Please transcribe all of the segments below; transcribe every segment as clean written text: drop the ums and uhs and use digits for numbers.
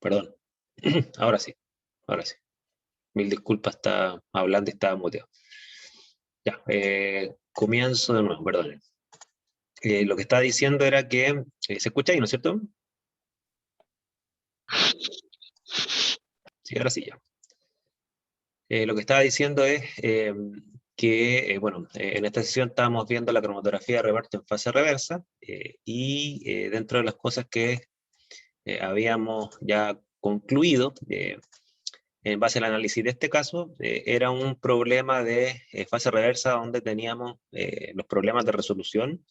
Perdón. Ahora sí, ahora sí. Mil disculpas, estaba hablando y estaba muteado. Ya, comienzo de nuevo, perdón. Lo que estaba diciendo era que, ¿se escucha ahí, no es cierto? Sí, ahora sí ya. Lo que estaba diciendo es que, bueno, en esta sesión estábamos viendo la cromatografía de reparto en fase reversa y dentro de las cosas que habíamos ya concluido, en base al análisis de este caso, era un problema de fase reversa donde teníamos los problemas de resolución,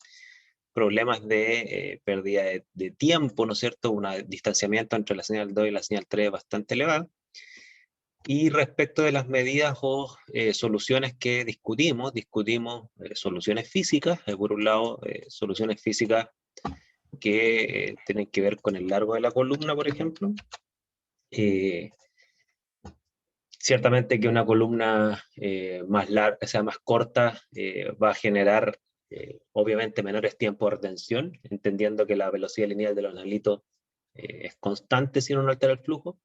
problemas de pérdida de tiempo, ¿no es cierto? Un distanciamiento entre la señal 2 y la señal 3 bastante elevado. Y respecto de las medidas o soluciones que discutimos soluciones físicas, por un lado, soluciones físicas que tienen que ver con el largo de la columna, por ejemplo. Ciertamente que una columna más larga, o sea, más corta, va a generar obviamente menores tiempos de retención, entendiendo que la velocidad lineal de los analitos es constante si uno no altera el flujo.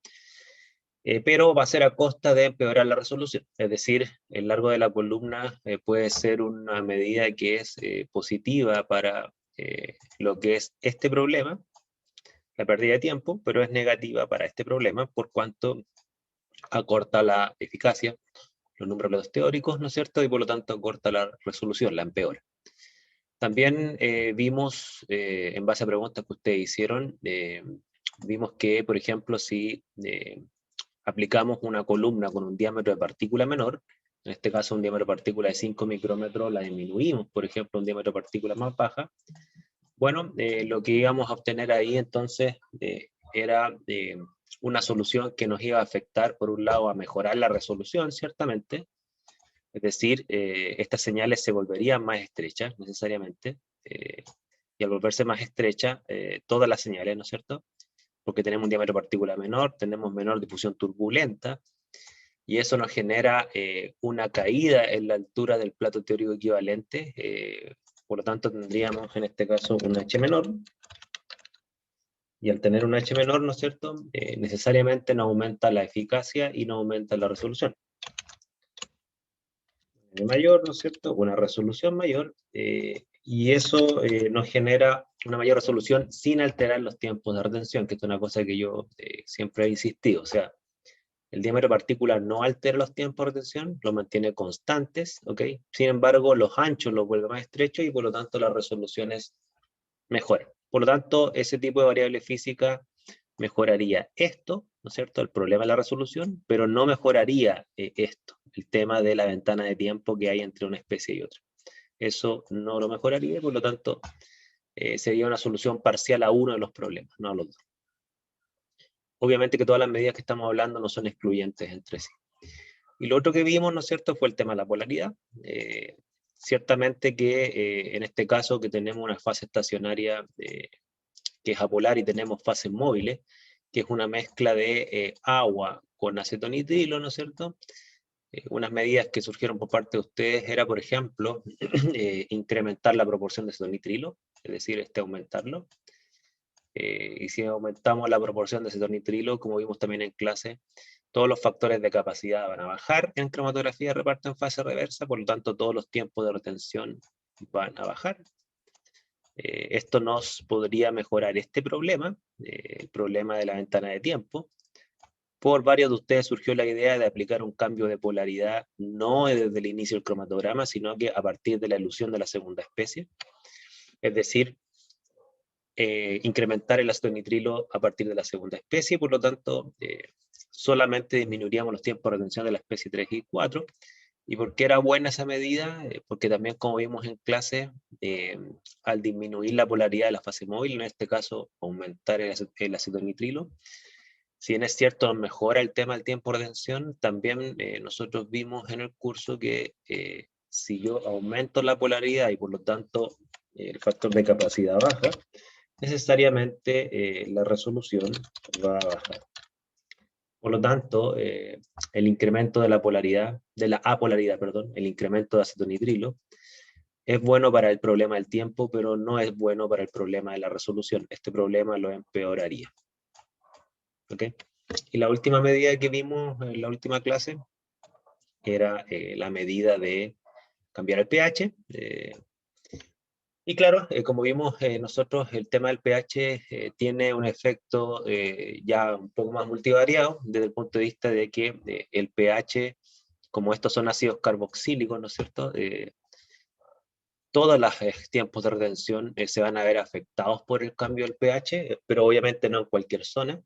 Pero va a ser a costa de empeorar la resolución. Es decir, el largo de la columna puede ser una medida que es positiva para lo que es este problema, la pérdida de tiempo, pero es negativa para este problema por cuanto acorta la eficacia, los números teóricos, ¿no es cierto? Y por lo tanto acorta la resolución, la empeora. También vimos, en base a preguntas que ustedes hicieron, vimos que, por ejemplo, si aplicamos una columna con un diámetro de partícula menor, en este caso un diámetro de partícula de 5 micrómetros, la disminuimos, por ejemplo, un diámetro de partícula más baja, bueno, lo que íbamos a obtener ahí entonces era una solución que nos iba a afectar, por un lado, a mejorar la resolución, ciertamente, es decir, estas señales se volverían más estrechas, necesariamente, y al volverse más estrechas, todas las señales, ¿no es cierto? Porque tenemos un diámetro de partícula menor, tenemos menor difusión turbulenta, y eso nos genera una caída en la altura del plato teórico equivalente, por lo tanto tendríamos en este caso un H menor, y al tener un H menor, ¿no es cierto?, necesariamente no aumenta la eficacia y no aumenta la resolución. Mayor, ¿no es cierto?, una resolución mayor, y eso nos genera una mayor resolución sin alterar los tiempos de retención, que es una cosa que yo siempre he insistido, o sea, el diámetro de partículas no altera los tiempos de retención, los mantiene constantes, ¿ok? Sin embargo, los anchos los vuelve más estrechos y por lo tanto las resoluciones mejoran. Por lo tanto, ese tipo de variable física mejoraría esto, ¿no es cierto?, el problema de la resolución, pero no mejoraría esto, el tema de la ventana de tiempo que hay entre una especie y otra. Eso no lo mejoraría y por lo tanto sería una solución parcial a uno de los problemas, no a los dos. Obviamente que todas las medidas que estamos hablando no son excluyentes entre sí. Y lo otro que vimos, ¿no es cierto?, fue el tema de la polaridad. Ciertamente que en este caso que tenemos una fase estacionaria que es apolar y tenemos fases móviles, que es una mezcla de agua con acetonitrilo, ¿no es cierto? Unas medidas que surgieron por parte de ustedes era, por ejemplo, incrementar la proporción de acetonitrilo, es decir, aumentarlo. Y si aumentamos la proporción de acetonitrilo, como vimos también en clase, todos los factores de capacidad van a bajar en cromatografía de reparto en fase reversa, por lo tanto todos los tiempos de retención van a bajar. Esto nos podría mejorar este problema, el problema de la ventana de tiempo. Por varios de ustedes surgió la idea de aplicar un cambio de polaridad no desde el inicio del cromatograma, sino que a partir de la elusión de la segunda especie. Es decir, incrementar el acetonitrilo a partir de la segunda especie, por lo tanto, solamente disminuiríamos los tiempos de retención de la especie 3 y 4. ¿Y por qué era buena esa medida? Porque también, como vimos en clase, al disminuir la polaridad de la fase móvil, en este caso aumentar el acetonitrilo, si bien es cierto, mejora el tema del tiempo de retención, también nosotros vimos en el curso que si yo aumento la polaridad y por lo tanto el factor de capacidad baja, necesariamente la resolución va a bajar. Por lo tanto, el incremento de la polaridad, de la apolaridad, perdón, el incremento de acetonitrilo, es bueno para el problema del tiempo, pero no es bueno para el problema de la resolución. Este problema lo empeoraría. ¿ok? Y la última medida que vimos en la última clase era la medida de cambiar el pH. Y claro, como vimos nosotros, el tema del pH tiene un efecto ya un poco más multivariado desde el punto de vista de que el pH, como estos son ácidos carboxílicos, ¿no es cierto? Todos los tiempos de retención se van a ver afectados por el cambio del pH, pero obviamente no en cualquier zona.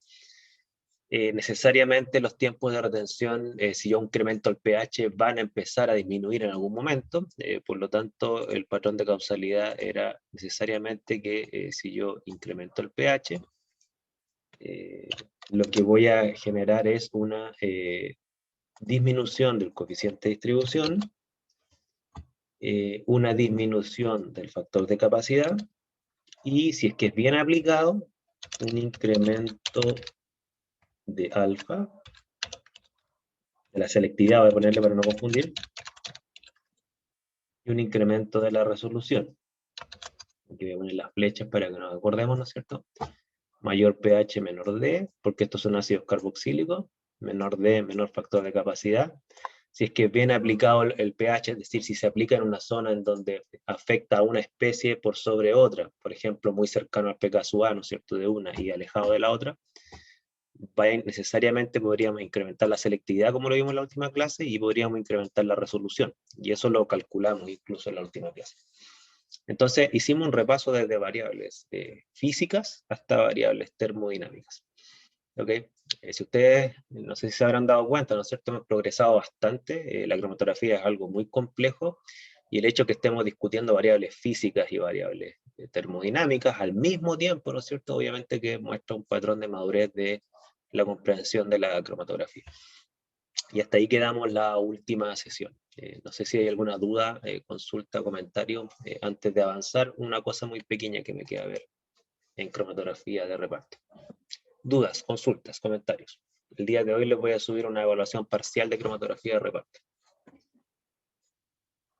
Necesariamente los tiempos de retención, si yo incremento el pH, van a empezar a disminuir en algún momento. Por lo tanto, el patrón de causalidad era necesariamente que si yo incremento el pH, lo que voy a generar es una disminución del coeficiente de distribución, una disminución del factor de capacidad, y si es que es bien aplicado, un incremento de alfa, de la selectividad, voy a ponerle para no confundir, y un incremento de la resolución. Aquí voy a poner las flechas para que nos acordemos, ¿no es cierto? Mayor pH, menor D, porque estos son ácidos carboxílicos, menor D, menor factor de capacidad. Si es que es bien aplicado el pH, es decir, si se aplica en una zona en donde afecta a una especie por sobre otra, por ejemplo, muy cercano al pK sub A, ¿no es cierto?, de una y alejado de la otra, necesariamente podríamos incrementar la selectividad, como lo vimos en la última clase, y podríamos incrementar la resolución, y eso lo calculamos incluso en la última clase. Entonces, hicimos un repaso desde variables físicas hasta variables termodinámicas. ¿Ok? Si ustedes, no sé si se habrán dado cuenta, ¿no es cierto?, hemos progresado bastante, la cromatografía es algo muy complejo, y el hecho que estemos discutiendo variables físicas y variables termodinámicas al mismo tiempo, ¿no es cierto?, obviamente que muestra un patrón de madurez de la comprensión de la cromatografía. Y hasta ahí quedamos la última sesión. No sé si hay alguna duda, consulta, comentario, antes de avanzar, una cosa muy pequeña que me queda ver en cromatografía de reparto. Dudas, consultas, comentarios. El día de hoy les voy a subir una evaluación parcial de cromatografía de reparto.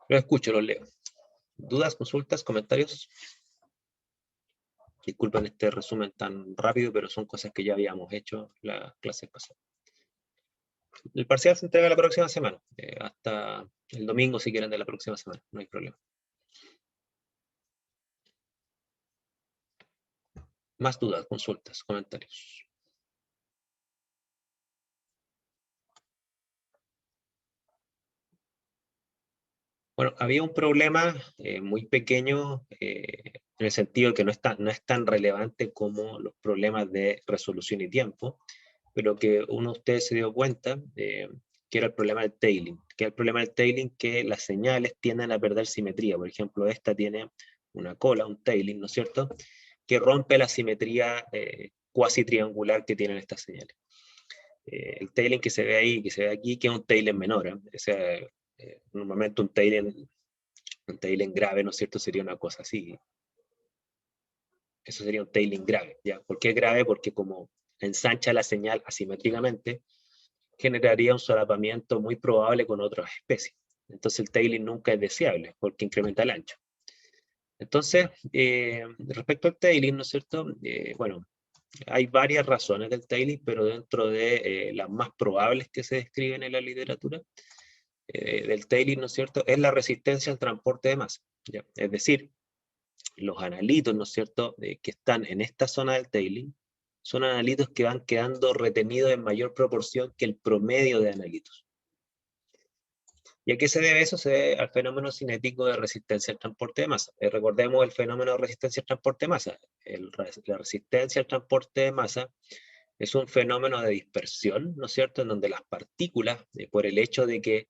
Los escucho, los leo. ¿Dudas, consultas, comentarios? Disculpen este resumen tan rápido, pero son cosas que ya habíamos hecho la clase pasada. El parcial se entrega la próxima semana, hasta el domingo si quieren de la próxima semana, no hay problema. Más dudas, consultas, comentarios. Bueno, había un problema muy pequeño en el sentido de que no es tan relevante como los problemas de resolución y tiempo, pero que uno de ustedes se dio cuenta que era el problema del tailing, que las señales tienden a perder simetría. Por ejemplo, esta tiene una cola, un tailing, ¿no es cierto?, que rompe la simetría cuasi triangular que tienen estas señales. El tailing que se ve ahí, que se ve aquí, que es un tailing menor, o sea, normalmente un tailing grave, ¿no es cierto?, sería una cosa así. Eso sería un tailing grave, ¿ya? ¿Por qué grave? Porque como ensancha la señal asimétricamente, generaría un solapamiento muy probable con otras especies. Entonces el tailing nunca es deseable, porque incrementa el ancho. Entonces, respecto al tailing, ¿no es cierto?, bueno, hay varias razones del tailing, pero dentro de las más probables que se describen en la literatura, del tailing, ¿no es cierto?, es la resistencia al transporte de masa, ¿ya? Es decir, los analitos, ¿no es cierto?, que están en esta zona del tailing, son analitos que van quedando retenidos en mayor proporción que el promedio de analitos. ¿Y a qué se debe eso? Se debe al fenómeno cinético de resistencia al transporte de masa. Recordemos el fenómeno de resistencia al transporte de masa. La resistencia al transporte de masa es un fenómeno de dispersión, ¿no es cierto?, en donde las partículas, por el hecho de que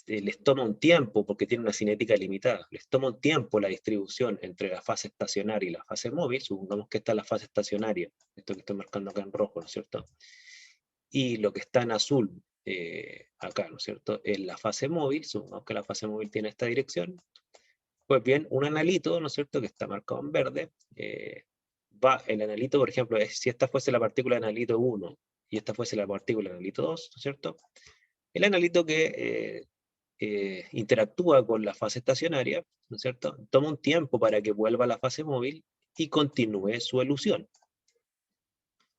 les toma un tiempo, porque tiene una cinética limitada, les toma un tiempo la distribución entre la fase estacionaria y la fase móvil. Supongamos que esta es la fase estacionaria, esto que estoy marcando acá en rojo, ¿no es cierto?, y lo que está en azul acá, ¿no es cierto?, es la fase móvil. Supongamos que la fase móvil tiene esta dirección. Pues bien, un analito, ¿no es cierto?, que está marcado en verde, el analito, por ejemplo, si esta fuese la partícula de analito 1 y esta fuese la partícula de analito 2, ¿no es cierto?, el analito que interactúa con la fase estacionaria, ¿no es cierto?, toma un tiempo para que vuelva a la fase móvil y continúe su elusión.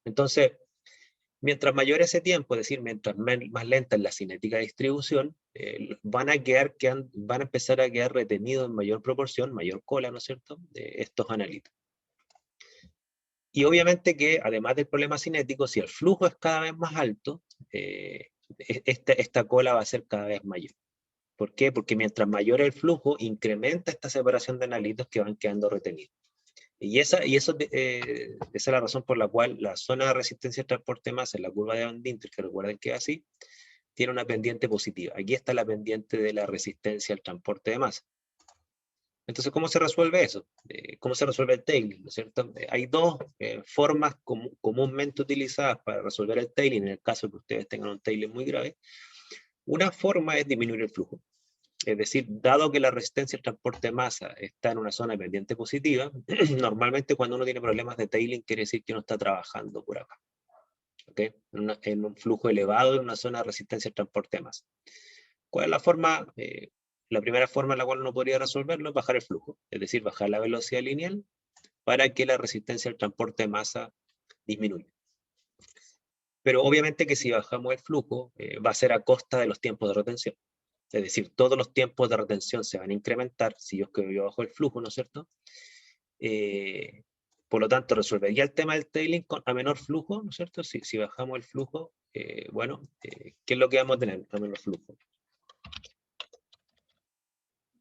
Entonces, mientras mayor ese tiempo, es decir, mientras más lenta es la cinética de distribución, van a empezar a quedar retenidos en mayor proporción, mayor cola, ¿no es cierto?, de estos analitos. Y obviamente que, además del problema cinético, si el flujo es cada vez más alto, esta cola va a ser cada vez mayor. ¿Por qué? Porque mientras mayor el flujo, incrementa esta separación de analitos que van quedando retenidos. Esa es la razón por la cual la zona de resistencia al transporte de masa en la curva de Van Dinter, que recuerden que es así, tiene una pendiente positiva. Aquí está la pendiente de la resistencia al transporte de masa. Entonces, ¿cómo se resuelve eso? ¿Cómo se resuelve el tailing? ¿No es cierto? Hay dos formas comúnmente utilizadas para resolver el tailing, en el caso que ustedes tengan un tailing muy grave. Una forma es disminuir el flujo. Es decir, dado que la resistencia al transporte de masa está en una zona de pendiente positiva, normalmente cuando uno tiene problemas de tailing quiere decir que uno está trabajando por acá. ¿Okay? En un flujo elevado en una zona de resistencia al transporte de masa. ¿Cuál es la forma? La primera forma en la cual uno podría resolverlo es bajar el flujo, es decir, bajar la velocidad lineal para que la resistencia al transporte de masa disminuya. Pero obviamente que si bajamos el flujo, va a ser a costa de los tiempos de retención. Es decir, todos los tiempos de retención se van a incrementar si yo bajo el flujo, ¿no es cierto? Por lo tanto, resolvería el tema del tailing a menor flujo, ¿no es cierto? Si bajamos el flujo, ¿qué es lo que vamos a tener a menor flujo?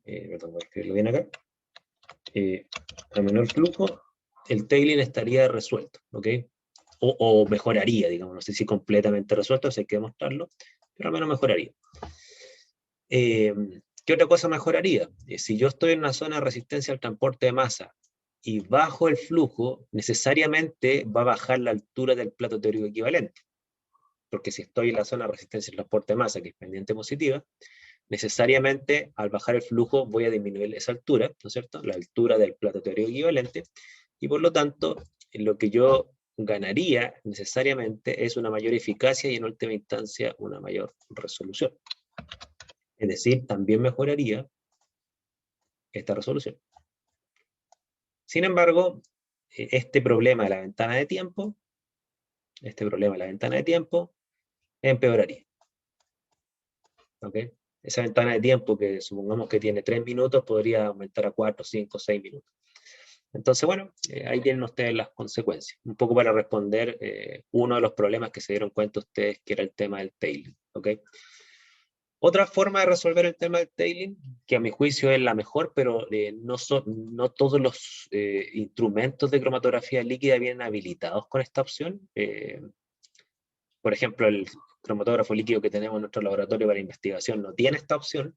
Perdón, voy a escribirlo bien acá. A menor flujo, el tailing estaría resuelto, ¿ok? O mejoraría, digamos, no sé si completamente resuelto, si hay que demostrarlo, pero al menos mejoraría. ¿Qué otra cosa mejoraría? Si yo estoy en una zona de resistencia al transporte de masa y bajo el flujo, necesariamente va a bajar la altura del plato teórico equivalente. Porque si estoy en la zona de resistencia al transporte de masa, que es pendiente positiva, necesariamente al bajar el flujo voy a disminuir esa altura, ¿no es cierto? La altura del plato teórico equivalente, y por lo tanto, lo que yo ganaría necesariamente es una mayor eficacia y en última instancia una mayor resolución. Es decir, también mejoraría esta resolución. Sin embargo, este problema de la ventana de tiempo, empeoraría. ¿Ok? Esa ventana de tiempo que supongamos que tiene 3 minutos, podría aumentar a 4, 5, 6 minutos. Entonces, bueno, ahí tienen ustedes las consecuencias. Un poco para responder uno de los problemas que se dieron cuenta ustedes, que era el tema del tailing. ¿Ok? Otra forma de resolver el tema del tailing, que a mi juicio es la mejor, pero no todos los instrumentos de cromatografía líquida vienen habilitados con esta opción. Por ejemplo, el cromatógrafo líquido que tenemos en nuestro laboratorio para investigación no tiene esta opción,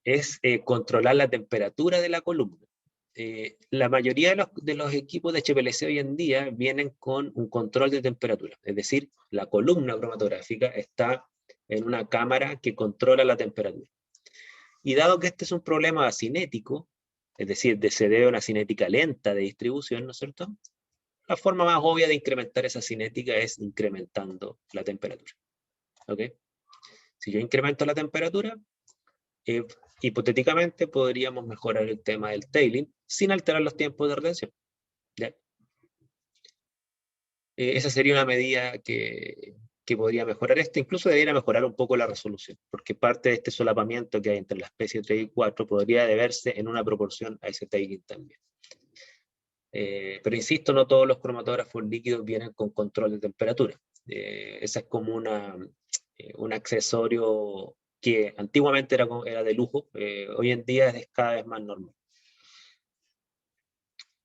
es controlar la temperatura de la columna. La mayoría de los equipos de HPLC hoy en día vienen con un control de temperatura, es decir, la columna cromatográfica está en una cámara que controla la temperatura. Y dado que este es un problema cinético, es decir, se debe a una cinética lenta de distribución, ¿no es cierto? La forma más obvia de incrementar esa cinética es incrementando la temperatura. ¿Ok? Si yo incremento la temperatura, hipotéticamente podríamos mejorar el tema del tailing sin alterar los tiempos de retención. ¿Ya? Esa sería una medida que podría mejorar esto, incluso debería mejorar un poco la resolución, porque parte de este solapamiento que hay entre la especie 3 y 4 podría deberse en una proporción a ese tailing también. Pero insisto, no todos los cromatógrafos líquidos vienen con control de temperatura. Esa es como un accesorio que antiguamente era de lujo, hoy en día es cada vez más normal.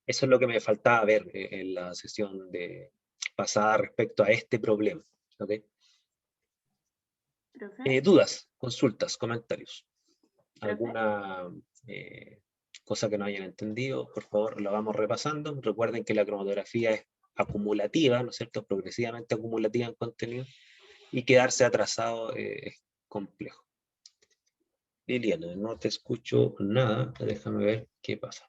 Eso es lo que me faltaba ver en la sesión pasada respecto a este problema. ¿Okay? ¿Dudas, consultas, comentarios? ¿Alguna cosa que no hayan entendido? Por favor, la vamos repasando. Recuerden que la cromatografía es acumulativa, ¿no es cierto? Progresivamente acumulativa en contenido, y quedarse atrasado es complejo. Liliana, no te escucho nada. Déjame ver qué pasa.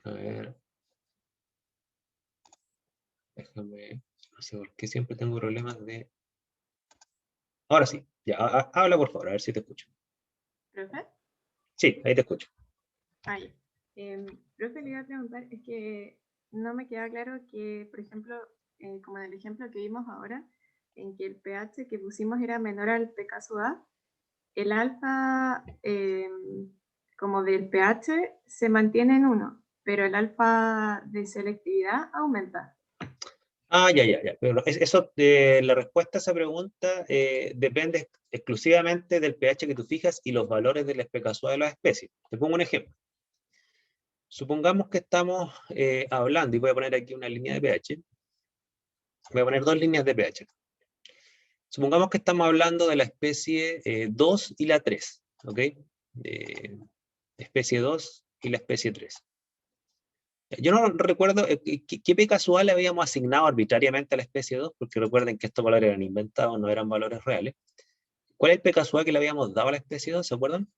A ver. Déjame. No sé por qué siempre tengo problemas de. Ahora sí. Ya, habla por favor, a ver si te escucho. ¿Profe? Sí, ahí te escucho. Profe, le iba a preguntar, es que no me queda claro que, por ejemplo, como en el ejemplo que vimos ahora, en que el pH que pusimos era menor al p sub A, el alfa como del pH se mantiene en 1, pero el alfa de selectividad aumenta. Ah, ya. Pero eso, la respuesta a esa pregunta depende exclusivamente del pH que tú fijas y los valores del especasuado de las especies. Te pongo un ejemplo. Supongamos que estamos hablando, y voy a poner aquí una línea de pH. Voy a poner dos líneas de pH. Supongamos que estamos hablando de la especie 2 y la 3, ¿ok? Especie 2 y la especie 3. Yo no recuerdo qué p casual le habíamos asignado arbitrariamente a la especie 2, porque recuerden que estos valores eran inventados, no eran valores reales. ¿Cuál es el p casual que le habíamos dado a la especie 2? ¿Se acuerdan?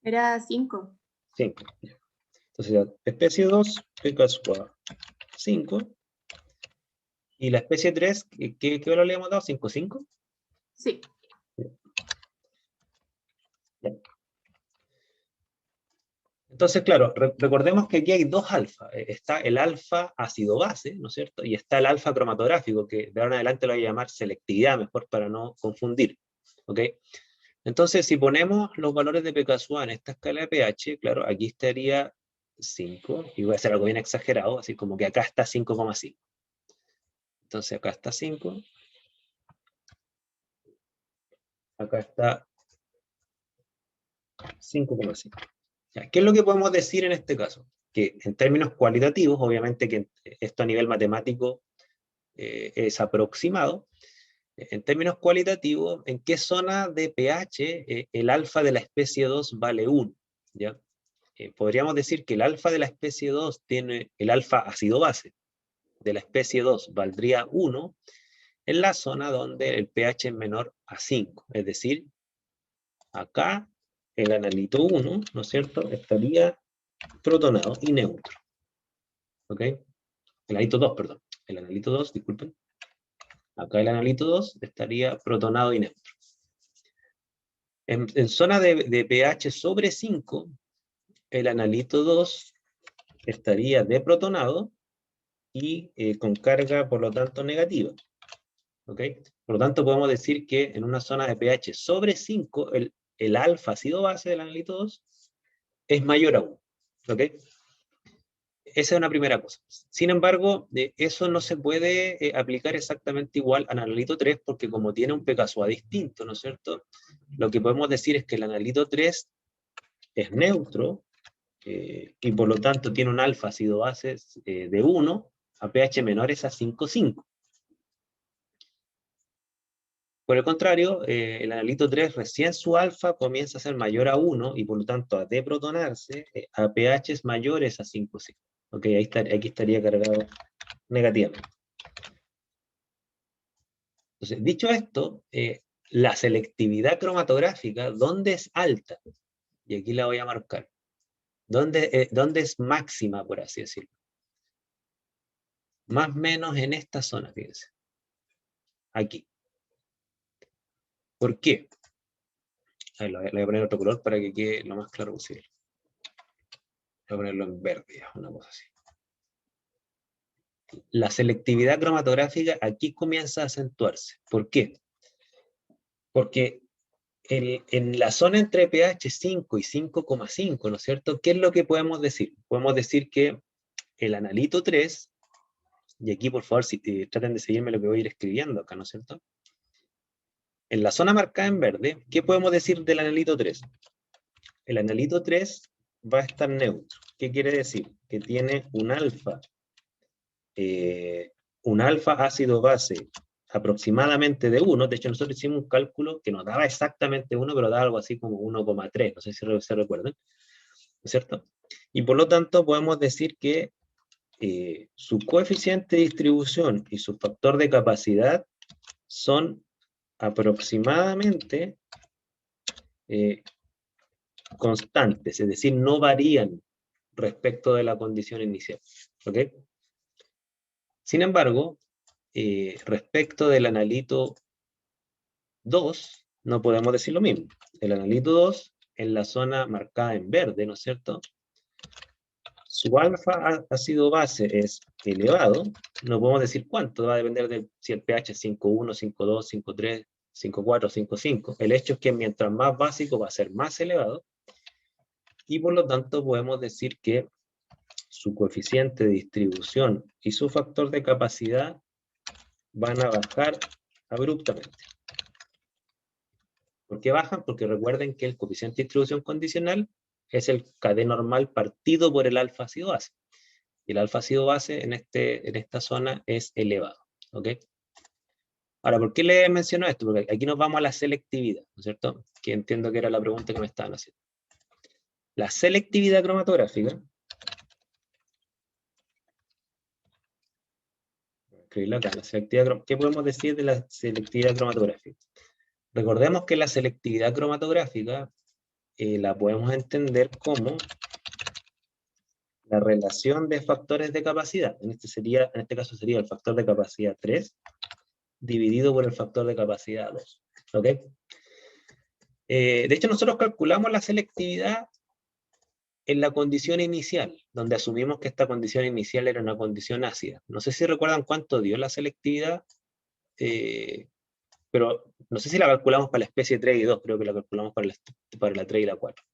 Era 5. 5. Entonces, ya, especie 2, p casual 5. Y la especie 3, ¿qué valor le habíamos dado? 5,5. Sí. Ya. Entonces, claro, recordemos que aquí hay dos alfa. Está el alfa ácido-base, ¿no es cierto? Y está el alfa cromatográfico, que de ahora en adelante lo voy a llamar selectividad, mejor para no confundir. ¿Ok? Entonces, si ponemos los valores de pKa en esta escala de pH, claro, aquí estaría 5, y voy a hacer algo bien exagerado, así como que acá está 5,5. Entonces, acá está 5. Acá está 5,5. ¿Qué es lo que podemos decir en este caso? Que en términos cualitativos, obviamente que esto a nivel matemático es aproximado, en términos cualitativos, ¿en qué zona de pH el alfa de la especie 2 vale 1? ¿Ya? Podríamos decir que el alfa de la especie 2 tiene, el alfa ácido-base de la especie 2 valdría 1 en la zona donde el pH es menor a 5, es decir, acá el analito 1, ¿no es cierto?, estaría protonado y neutro. ¿Ok? El analito 2, perdón. El analito 2, disculpen. Acá el analito 2 estaría protonado y neutro. En zona de pH sobre 5, el analito 2 estaría deprotonado y con carga, por lo tanto, negativa. ¿Ok? Por lo tanto, podemos decir que en una zona de pH sobre 5, el alfa ácido base del analito 2 es mayor a 1. ¿Ok? Esa es una primera cosa. Sin embargo, eso no se puede aplicar exactamente igual al analito 3 porque como tiene un pKa distinto, ¿no es cierto? Lo que podemos decir es que el analito 3 es neutro y por lo tanto tiene un alfa ácido base de 1 a pH menores a 5,5. Por el contrario, el analito 3 recién su alfa comienza a ser mayor a 1 y por lo tanto a deprotonarse a pHs mayores a 5,5. Ok, aquí estaría cargado negativamente. Entonces, dicho esto, la selectividad cromatográfica, ¿dónde es alta? Y aquí la voy a marcar. ¿Dónde es máxima, por así decirlo? Más o menos en esta zona, fíjense. Aquí. ¿Por qué? Ahí le voy a poner otro color para que quede lo más claro posible. Voy a ponerlo en verde, una cosa así. La selectividad cromatográfica aquí comienza a acentuarse. ¿Por qué? Porque en la zona entre pH 5 y 5,5, ¿no es cierto? ¿Qué es lo que podemos decir? Podemos decir que el analito 3, y aquí por favor traten de seguirme lo que voy a ir escribiendo acá, ¿no es cierto? En la zona marcada en verde, ¿qué podemos decir del analito 3? El analito 3 va a estar neutro. ¿Qué quiere decir? Que tiene un alfa ácido base aproximadamente de 1. De hecho, nosotros hicimos un cálculo que nos daba exactamente 1, pero daba algo así como 1,3. No sé si se recuerdan, ¿no es cierto? Y por lo tanto, podemos decir que su coeficiente de distribución y su factor de capacidad son aproximadamente constantes, es decir, no varían respecto de la condición inicial. ¿Ok? Sin embargo, respecto del analito 2, no podemos decir lo mismo. El analito 2, en la zona marcada en verde, ¿no es cierto?, su alfa ácido base es elevado, no podemos decir cuánto, va a depender de si el pH es 5.1, 5.2, 5.3, 5.4, 5.5. El hecho es que mientras más básico va a ser más elevado, y por lo tanto podemos decir que su coeficiente de distribución y su factor de capacidad van a bajar abruptamente. ¿Por qué bajan? Porque recuerden que el coeficiente de distribución condicional es el KD normal partido por el alfa ácido base. Y el alfa ácido base en esta zona es elevado. ¿Ok? Ahora, ¿por qué les menciono esto? Porque aquí nos vamos a la selectividad, ¿no es cierto? Que entiendo que era la pregunta que me estaban haciendo. La selectividad cromatográfica. Escribirlo acá, ¿qué podemos decir de la selectividad cromatográfica? Recordemos que la selectividad cromatográfica la podemos entender como la relación de factores de capacidad. En este caso sería el factor de capacidad 3 dividido por el factor de capacidad 2. ¿Ok? De hecho, nosotros calculamos la selectividad en la condición inicial, donde asumimos que esta condición inicial era una condición ácida. No sé si recuerdan cuánto dio la selectividad, pero no sé si la calculamos para la especie 3 y 2, creo que la calculamos para la 3 y la 4.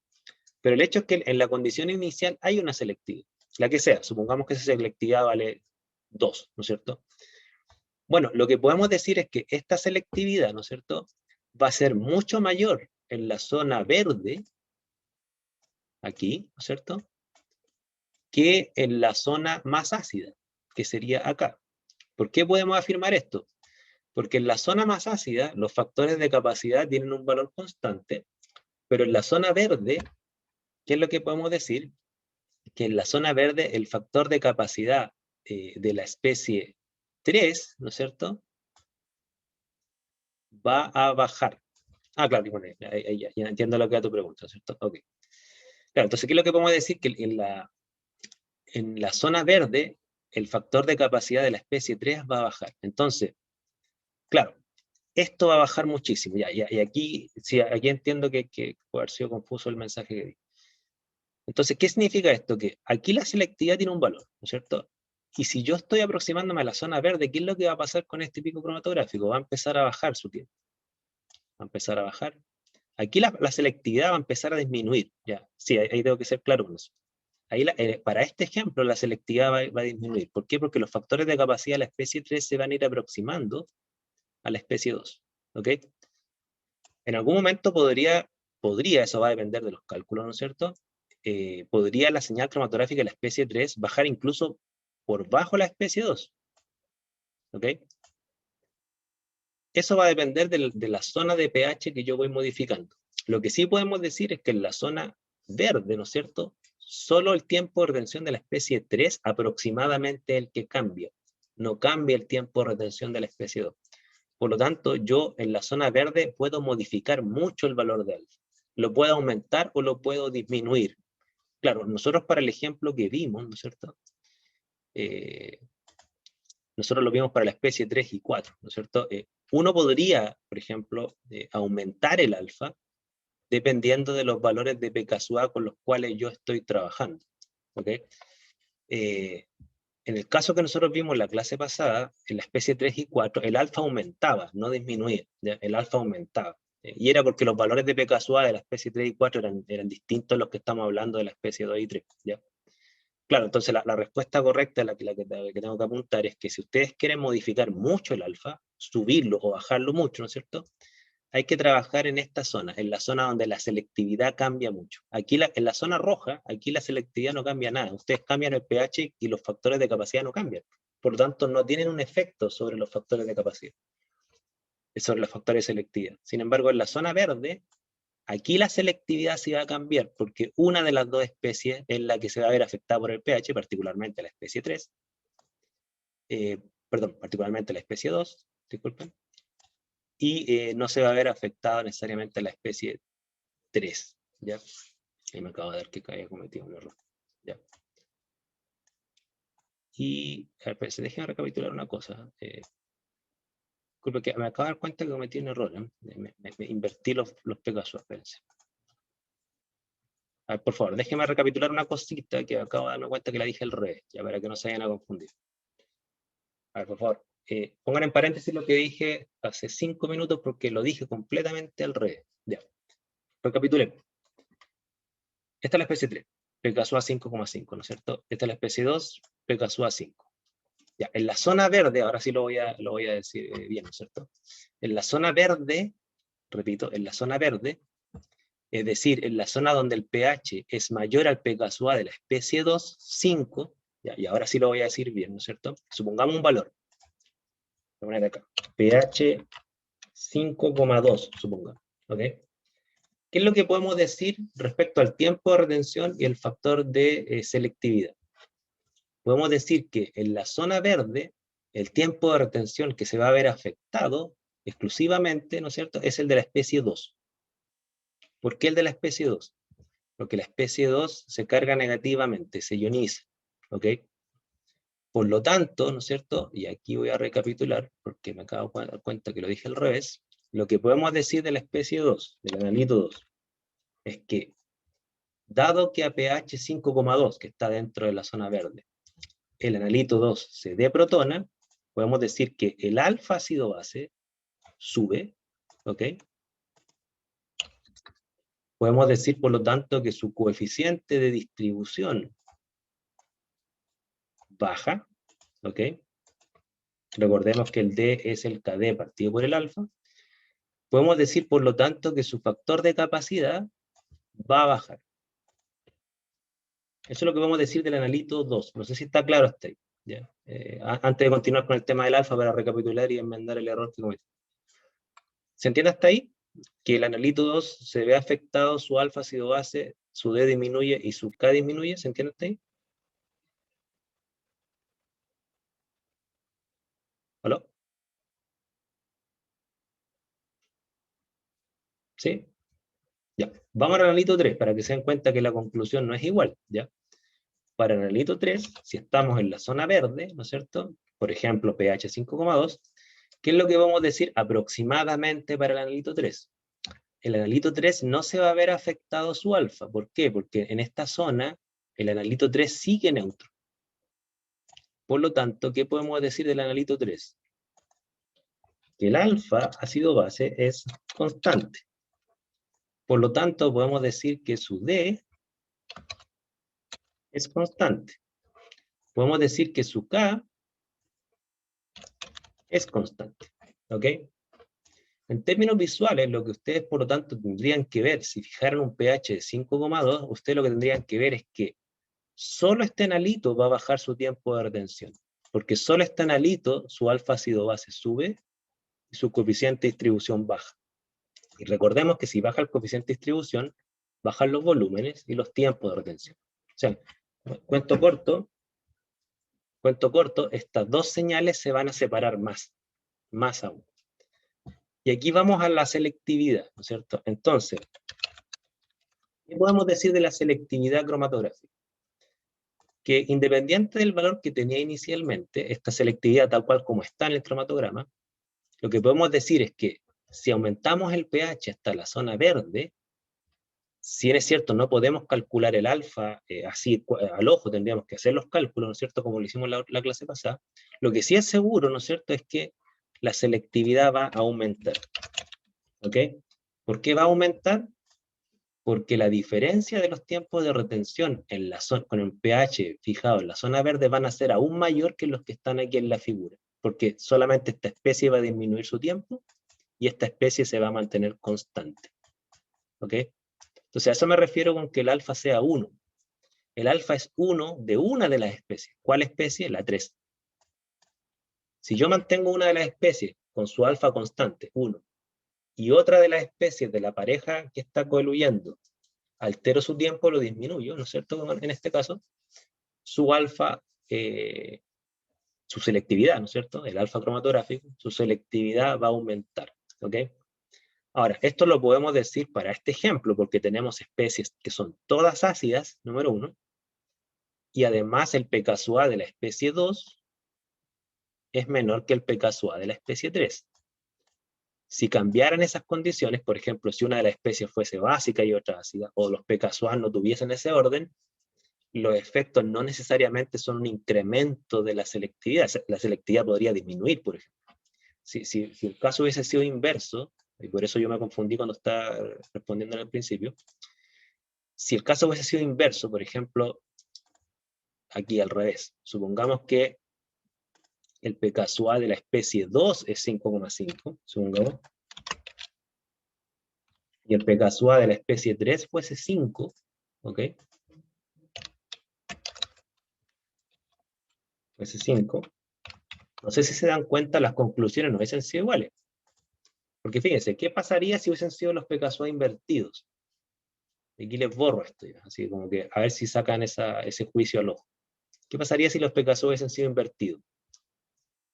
Pero el hecho es que en la condición inicial hay una selectividad, la que sea, supongamos que esa selectividad vale 2, ¿no es cierto? Bueno, lo que podemos decir es que esta selectividad, ¿no es cierto?, va a ser mucho mayor en la zona verde, aquí, ¿no es cierto?, que en la zona más ácida, que sería acá. ¿Por qué podemos afirmar esto? Porque en la zona más ácida, los factores de capacidad tienen un valor constante, pero en la zona verde, ¿qué es lo que podemos decir? Que en la zona verde el factor de capacidad de la especie 3, ¿no es cierto?, va a bajar. Ah, claro, bueno, ya entiendo lo que es tu pregunta, ¿cierto? Ok. Claro, entonces, ¿qué es lo que podemos decir? Que en la zona verde, el factor de capacidad de la especie 3 va a bajar. Entonces, claro, esto va a bajar muchísimo. Y aquí, sí, aquí entiendo que puede haber sido confuso el mensaje que di. Entonces, ¿qué significa esto? Que aquí la selectividad tiene un valor, ¿no es cierto? Y si yo estoy aproximándome a la zona verde, ¿qué es lo que va a pasar con este pico cromatográfico? Va a empezar a bajar su tiempo. Va a empezar a bajar. Aquí la selectividad va a empezar a disminuir. Ya, sí, ahí tengo que ser claro con eso. Ahí para este ejemplo, la selectividad va a disminuir. ¿Por qué? Porque los factores de capacidad de la especie 3 se van a ir aproximando a la especie 2. ¿Ok? En algún momento podría, eso va a depender de los cálculos, ¿no es cierto? Podría la señal cromatográfica de la especie 3 bajar incluso por bajo la especie 2. ¿Ok? Eso va a depender de la zona de pH que yo voy modificando. Lo que sí podemos decir es que en la zona verde, ¿no es cierto?, solo el tiempo de retención de la especie 3 aproximadamente es el que cambia. No cambia el tiempo de retención de la especie 2. Por lo tanto, yo en la zona verde puedo modificar mucho el valor de alfa. Lo puedo aumentar o lo puedo disminuir. Claro, nosotros para el ejemplo que vimos, ¿no es cierto?, nosotros lo vimos para la especie 3 y 4, ¿no es cierto? Uno podría, por ejemplo, aumentar el alfa dependiendo de los valores de pKa con los cuales yo estoy trabajando. ¿Ok? En el caso que nosotros vimos en la clase pasada, en la especie 3 y 4, el alfa aumentaba, no disminuía. ¿Ya? El alfa aumentaba. Y era porque los valores de pKa de la especie 3 y 4 eran distintos a los que estamos hablando de la especie 2 y 3. ¿Ya? Claro, entonces la respuesta correcta, la que tengo que apuntar, es que si ustedes quieren modificar mucho el alfa, subirlo o bajarlo mucho, ¿no es cierto?, hay que trabajar en esta zona, en la zona donde la selectividad cambia mucho. Aquí en la zona roja, aquí la selectividad no cambia nada. Ustedes cambian el pH y los factores de capacidad no cambian. Por lo tanto, no tienen un efecto sobre los factores de capacidad, sobre los factores de selectividad. Sin embargo, en la zona verde, aquí la selectividad sí va a cambiar, porque una de las dos especies es la que se va a ver afectada por el pH, particularmente la especie 3, particularmente la especie 2, disculpen, y no se va a ver afectada necesariamente la especie 3, ¿ya? Ahí me acabo de dar que había cometido un error, ¿ya? Y, a ver, déjenme recapitular una cosa. Disculpe, que me acabo de dar cuenta que cometí un error, ¿eh? Me invertí los Pegasus, espérense. A ver, por favor, déjeme recapitular una cosita que acabo de darme cuenta que la dije al revés, ya para que no se vayan a confundir. A ver, por favor, pongan en paréntesis lo que dije hace 5 minutos porque lo dije completamente al revés. Ya, recapitulemos. Esta es la especie 3, PKSUA 5,5, ¿no es cierto? Esta es la especie 2, PKSUA 5. Ya, en la zona verde, ahora sí lo voy a decir bien, ¿no es cierto? En la zona verde, repito, en la zona verde, es decir, en la zona donde el pH es mayor al PKSUA de la especie 2, 5, ya, y ahora sí lo voy a decir bien, ¿no es cierto? Supongamos un valor. Voy a poner acá, pH 5,2, supongamos, ¿ok? ¿Qué es lo que podemos decir respecto al tiempo de retención y el factor de selectividad? Podemos decir que en la zona verde, el tiempo de retención que se va a ver afectado exclusivamente, ¿no es cierto?, es el de la especie 2. ¿Por qué el de la especie 2? Porque la especie 2 se carga negativamente, se ioniza, ¿ok? Por lo tanto, ¿no es cierto?, y aquí voy a recapitular, porque me acabo de dar cuenta que lo dije al revés, lo que podemos decir de la especie 2, del analito 2, es que, dado que a pH 5,2, que está dentro de la zona verde, el analito 2 se deprotona, podemos decir que el alfa ácido base sube, ¿ok? Podemos decir, por lo tanto, que su coeficiente de distribución baja, ¿ok? Recordemos que el D es el KD partido por el alfa. Podemos decir, por lo tanto, que su factor de capacidad va a bajar. Eso es lo que podemos decir del analito 2. No sé si está claro hasta ahí. ¿Ya? Antes de continuar con el tema del alfa, para recapitular y enmendar el error que cometí. ¿Se entiende hasta ahí? Que el analito 2 se ve afectado, su alfa ácido base, su D disminuye y su K disminuye. ¿Se entiende hasta ahí? ¿Aló? ¿Sí? Ya. Vamos al analito 3 para que se den cuenta que la conclusión no es igual. ¿Ya? Para el analito 3, si estamos en la zona verde, ¿no es cierto? Por ejemplo, pH 5,2, ¿qué es lo que vamos a decir aproximadamente para el analito 3? El analito 3 no se va a ver afectado su alfa. ¿Por qué? Porque en esta zona el analito 3 sigue neutro. Por lo tanto, ¿qué podemos decir del analito 3? Que el alfa ácido base es constante. Por lo tanto, podemos decir que su D es constante. Podemos decir que su K es constante. ¿Ok? En términos visuales, lo que ustedes, por lo tanto, tendrían que ver, si fijaran un pH de 5,2, ustedes lo que tendrían que ver es que solo este analito va a bajar su tiempo de retención, porque solo este analito, su alfa ácido base sube y su coeficiente de distribución baja. Y recordemos que si baja el coeficiente de distribución, bajan los volúmenes y los tiempos de retención. O sea, cuento corto, estas dos señales se van a separar más aún. Y aquí vamos a la selectividad, ¿no es cierto? Entonces, ¿qué podemos decir de la selectividad cromatográfica? Que independiente del valor que tenía inicialmente, esta selectividad tal cual como está en el cromatograma, lo que podemos decir es que si aumentamos el pH hasta la zona verde, si bien es cierto, no podemos calcular el alfa así al ojo, tendríamos que hacer los cálculos, ¿no es cierto?, como lo hicimos en la clase pasada, lo que sí es seguro, ¿no es cierto?, es que la selectividad va a aumentar. ¿Ok? ¿Por qué va a aumentar? Porque la diferencia de los tiempos de retención en la zona, con el pH fijado en la zona verde van a ser aún mayor que los que están aquí en la figura, porque solamente esta especie va a disminuir su tiempo y esta especie se va a mantener constante. ¿Ok? Entonces a eso me refiero con que el alfa sea 1. El alfa es 1 de una de las especies. ¿Cuál especie? La 3. Si yo mantengo una de las especies con su alfa constante, 1, y otra de las especies de la pareja que está coeluyendo, altero su tiempo, lo disminuyo, ¿no es cierto? En este caso, su alfa, su selectividad, ¿no es cierto? El alfa cromatográfico, su selectividad va a aumentar, ¿ok? Ahora, esto lo podemos decir para este ejemplo, porque tenemos especies que son todas ácidas, número 1, y además el pKa de la especie 2 es menor que el pKa de la especie 3. Si cambiaran esas condiciones, por ejemplo, si una de las especies fuese básica y otra ácida, o los PKSUA no tuviesen ese orden, los efectos no necesariamente son un incremento de la selectividad. La selectividad podría disminuir, por ejemplo. Si el caso hubiese sido inverso, y por eso yo me confundí cuando estaba respondiendo al principio, si el caso hubiese sido inverso, por ejemplo, aquí al revés, supongamos que el PKSUA de la especie 2 es 5,5, supongamos, y el PKSUA de la especie 3 fuese 5, ¿ok? Fuese 5. No sé si se dan cuenta, las conclusiones no hubiesen sido iguales. Porque fíjense, ¿qué pasaría si hubiesen sido los PKSUA invertidos? Aquí les borro esto ya, así como que a ver si sacan ese juicio al ojo. ¿Qué pasaría si los PKSUA hubiesen sido invertidos?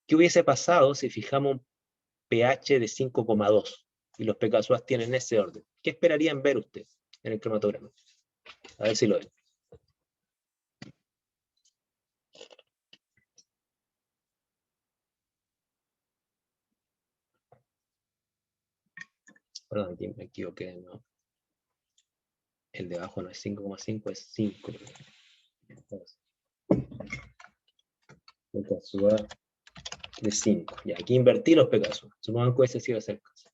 ¿Qué hubiese pasado si fijamos un pH de 5,2 y los PKSUA tienen ese orden? ¿Qué esperarían ver ustedes en el cromatograma? A ver si lo ven. Perdón, aquí me equivoqué, ¿no? El de abajo no es 5,5, es 5. PKSUA de 5. Y aquí invertí los PKSUA. Supongo que ese sí va a ser el caso.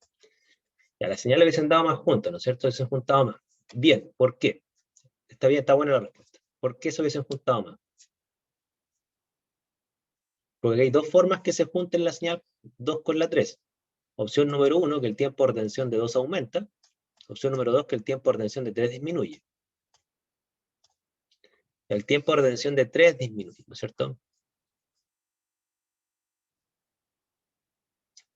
Ya, las señales hubiesen dado más juntas, ¿no es cierto? Se han juntado más. Bien, ¿por qué? Está bien, está buena la respuesta. ¿Por qué se hubiesen juntado más? Porque hay dos formas que se junten la señal 2 con la 3. Opción número 1, que el tiempo de retención de 2 aumenta. Opción número 2, que el tiempo de retención de 3 disminuye. El tiempo de retención de 3 disminuye, ¿no es cierto?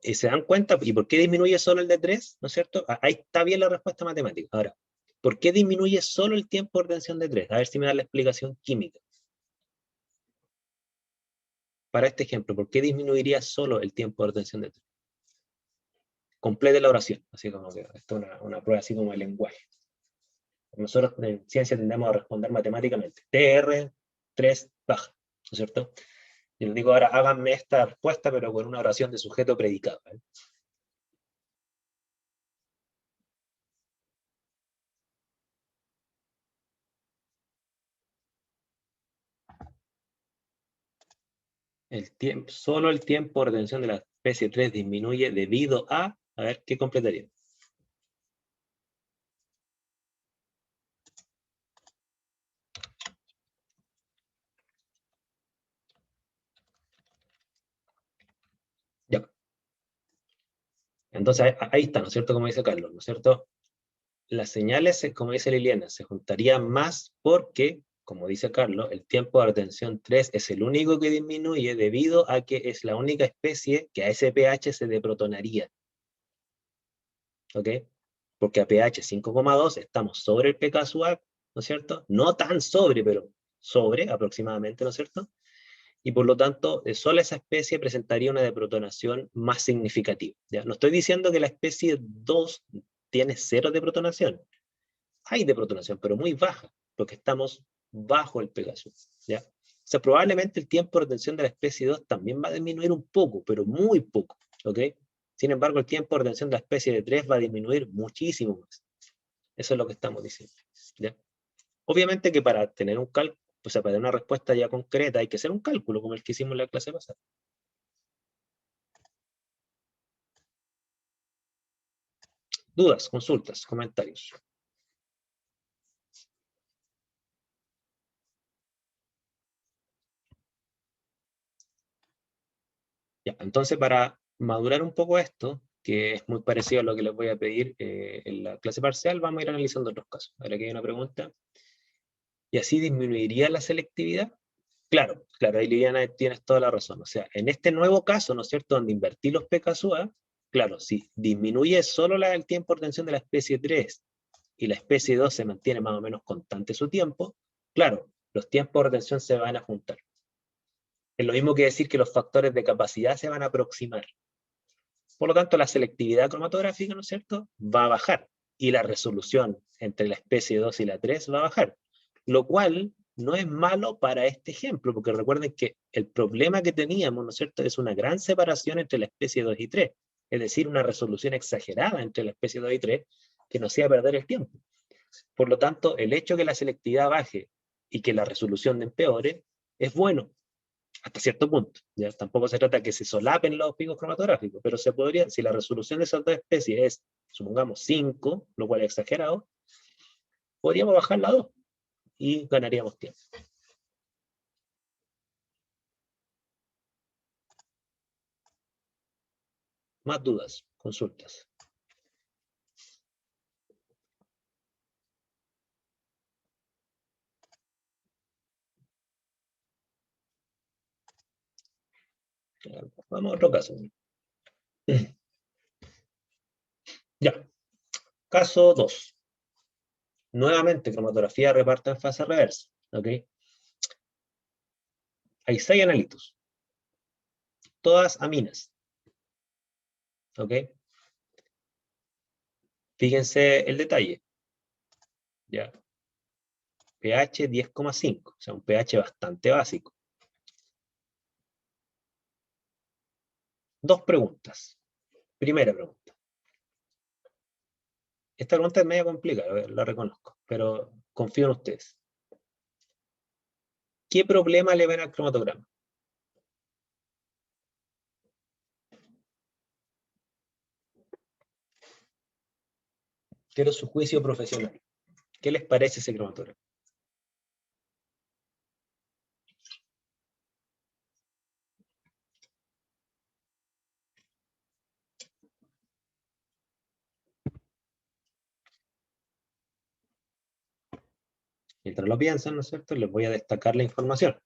Y se dan cuenta, ¿y por qué disminuye solo el de 3? ¿No es cierto? Ahí está bien la respuesta matemática. Ahora, ¿por qué disminuye solo el tiempo de retención de 3? A ver si me da la explicación química. Para este ejemplo, ¿por qué disminuiría solo el tiempo de retención de 3? Complete la oración, así como que esto es una prueba así como el lenguaje. Nosotros en ciencia tendemos a responder matemáticamente. TR 3 baja, ¿no es cierto? Y les digo ahora, háganme esta respuesta, pero con una oración de sujeto predicado. ¿Eh? Solo el tiempo de retención de la especie 3 disminuye debido a ver, ¿qué completaría? Ya. Entonces, ahí está, ¿no es cierto? Como dice Carlos, ¿no es cierto? Las señales, como dice Liliana, se juntarían más porque, como dice Carlos, el tiempo de retención 3 es el único que disminuye debido a que es la única especie que a ese pH se deprotonaría. ¿Ok? Porque a pH 5,2 estamos sobre el pKSUAP, ¿no es cierto? No tan sobre, pero sobre aproximadamente, ¿no es cierto? Y por lo tanto, solo esa especie presentaría una deprotonación más significativa. ¿Ya? No estoy diciendo que la especie 2 tiene cero deprotonación. Hay deprotonación, pero muy baja, porque estamos bajo el Pegasus. ¿Ya? O sea, probablemente el tiempo de retención de la especie 2 también va a disminuir un poco, pero muy poco. ¿Ok? Sin embargo, el tiempo de retención de la especie de 3 va a disminuir muchísimo más. Eso es lo que estamos diciendo. ¿Ya? Obviamente que para tener un cálculo, o sea, para tener una respuesta ya concreta, hay que hacer un cálculo como el que hicimos en la clase pasada. Dudas, consultas, comentarios. Ya, entonces, para madurar un poco esto, que es muy parecido a lo que les voy a pedir en la clase parcial, vamos a ir analizando otros casos. Ahora que hay una pregunta. ¿Y así disminuiría la selectividad? Claro, claro, ahí Liliana tienes toda la razón. O sea, en este nuevo caso, ¿no es cierto?, donde invertí los PKSUA, claro, si disminuye solo el tiempo de retención de la especie 3 y la especie 2 se mantiene más o menos constante su tiempo, claro, los tiempos de retención se van a juntar. Es lo mismo que decir que los factores de capacidad se van a aproximar. Por lo tanto, la selectividad cromatográfica, ¿no es cierto?, va a bajar. Y la resolución entre la especie 2 y la 3 va a bajar. Lo cual no es malo para este ejemplo, porque recuerden que el problema que teníamos, ¿no es cierto?, es una gran separación entre la especie 2 y 3. es decir, una resolución exagerada entre la especie 2 y 3, que nos hacía perder el tiempo. Por lo tanto, el hecho que la selectividad baje y que la resolución empeore es bueno, hasta cierto punto. ¿Ya? Tampoco se trata de que se solapen los picos cromatográficos, pero se podría, si la resolución de esas dos especies es, supongamos, 5, lo cual es exagerado, podríamos bajarla a 2 y ganaríamos tiempo. Más dudas, consultas. Vamos a otro caso. Ya. Caso 2. Nuevamente, cromatografía reparta en fase reversa. ¿Ok? Hay 6 analitos. Todas aminas. ¿Ok? Fíjense el detalle. ¿Ya? pH 10,5. O sea, un pH bastante básico. Dos preguntas. Primera pregunta. Esta pregunta es medio complicada, la reconozco, pero confío en ustedes. ¿Qué problema le ven al cromatograma? Quiero su juicio profesional. ¿Qué les parece ese cromatograma? Mientras lo piensan, ¿no es cierto? Les voy a destacar la información.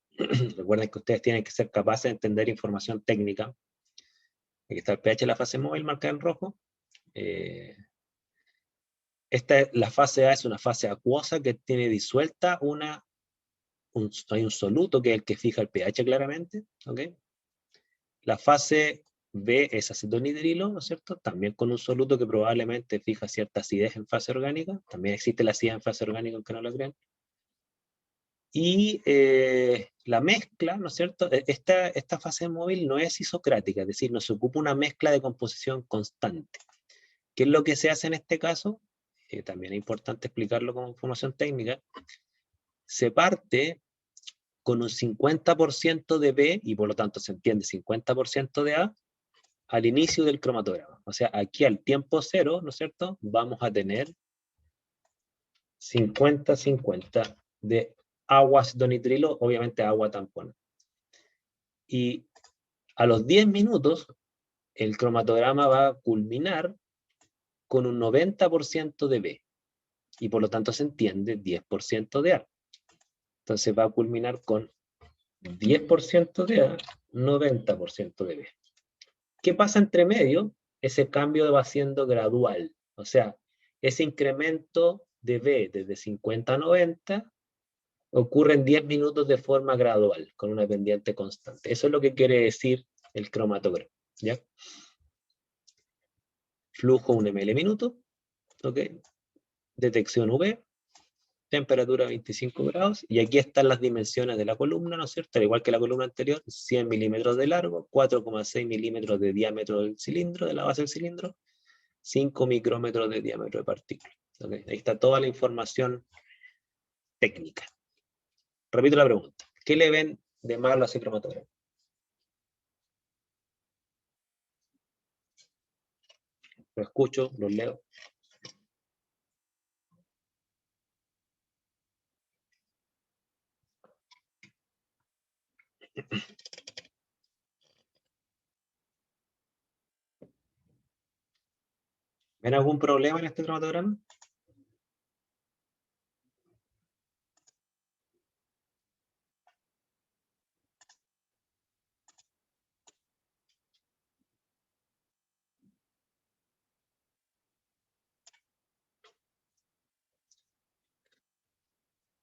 Recuerden que ustedes tienen que ser capaces de entender información técnica. Aquí está el pH de la fase móvil marcada en rojo. La fase A es una fase acuosa que tiene disuelta hay un soluto que es el que fija el pH claramente. ¿Okay? La fase B es acetonidrilo, ¿no es cierto? También con un soluto que probablemente fija cierta acidez en fase orgánica. También existe la acidez en fase orgánica, aunque no lo crean. Y la mezcla, ¿no es cierto? Esta fase móvil no es isocrática, es decir, no se ocupa una mezcla de composición constante. ¿Qué es lo que se hace en este caso? También es importante explicarlo como información técnica. Se parte con un 50% de B, y por lo tanto se entiende 50% de A, al inicio del cromatograma. O sea, aquí al tiempo cero, ¿no es cierto? Vamos a tener 50-50 de agua acetonitrilo, obviamente agua tampón. Y a los 10 minutos, el cromatograma va a culminar con un 90% de B. Y por lo tanto se entiende 10% de A. Entonces va a culminar con 10% de A, 90% de B. ¿Qué pasa entre medio? Ese cambio va siendo gradual. O sea, ese incremento de B desde 50 a 90 ocurre en 10 minutos de forma gradual, con una pendiente constante. Eso es lo que quiere decir el cromatograma. ¿Ya? Flujo 1 ml minuto. ¿Ok? Detección UV. Temperatura 25 grados. Y aquí están las dimensiones de la columna, ¿no es cierto? Al igual que la columna anterior, 100 milímetros de largo, 4,6 milímetros de diámetro del cilindro, de la base del cilindro, 5 micrómetros de diámetro de partícula. ¿Okay? Ahí está toda la información técnica. Repito la pregunta. ¿Qué le ven de malo a ese cromatograma? Lo escucho, lo leo. ¿Ven algún problema en este cromatograma?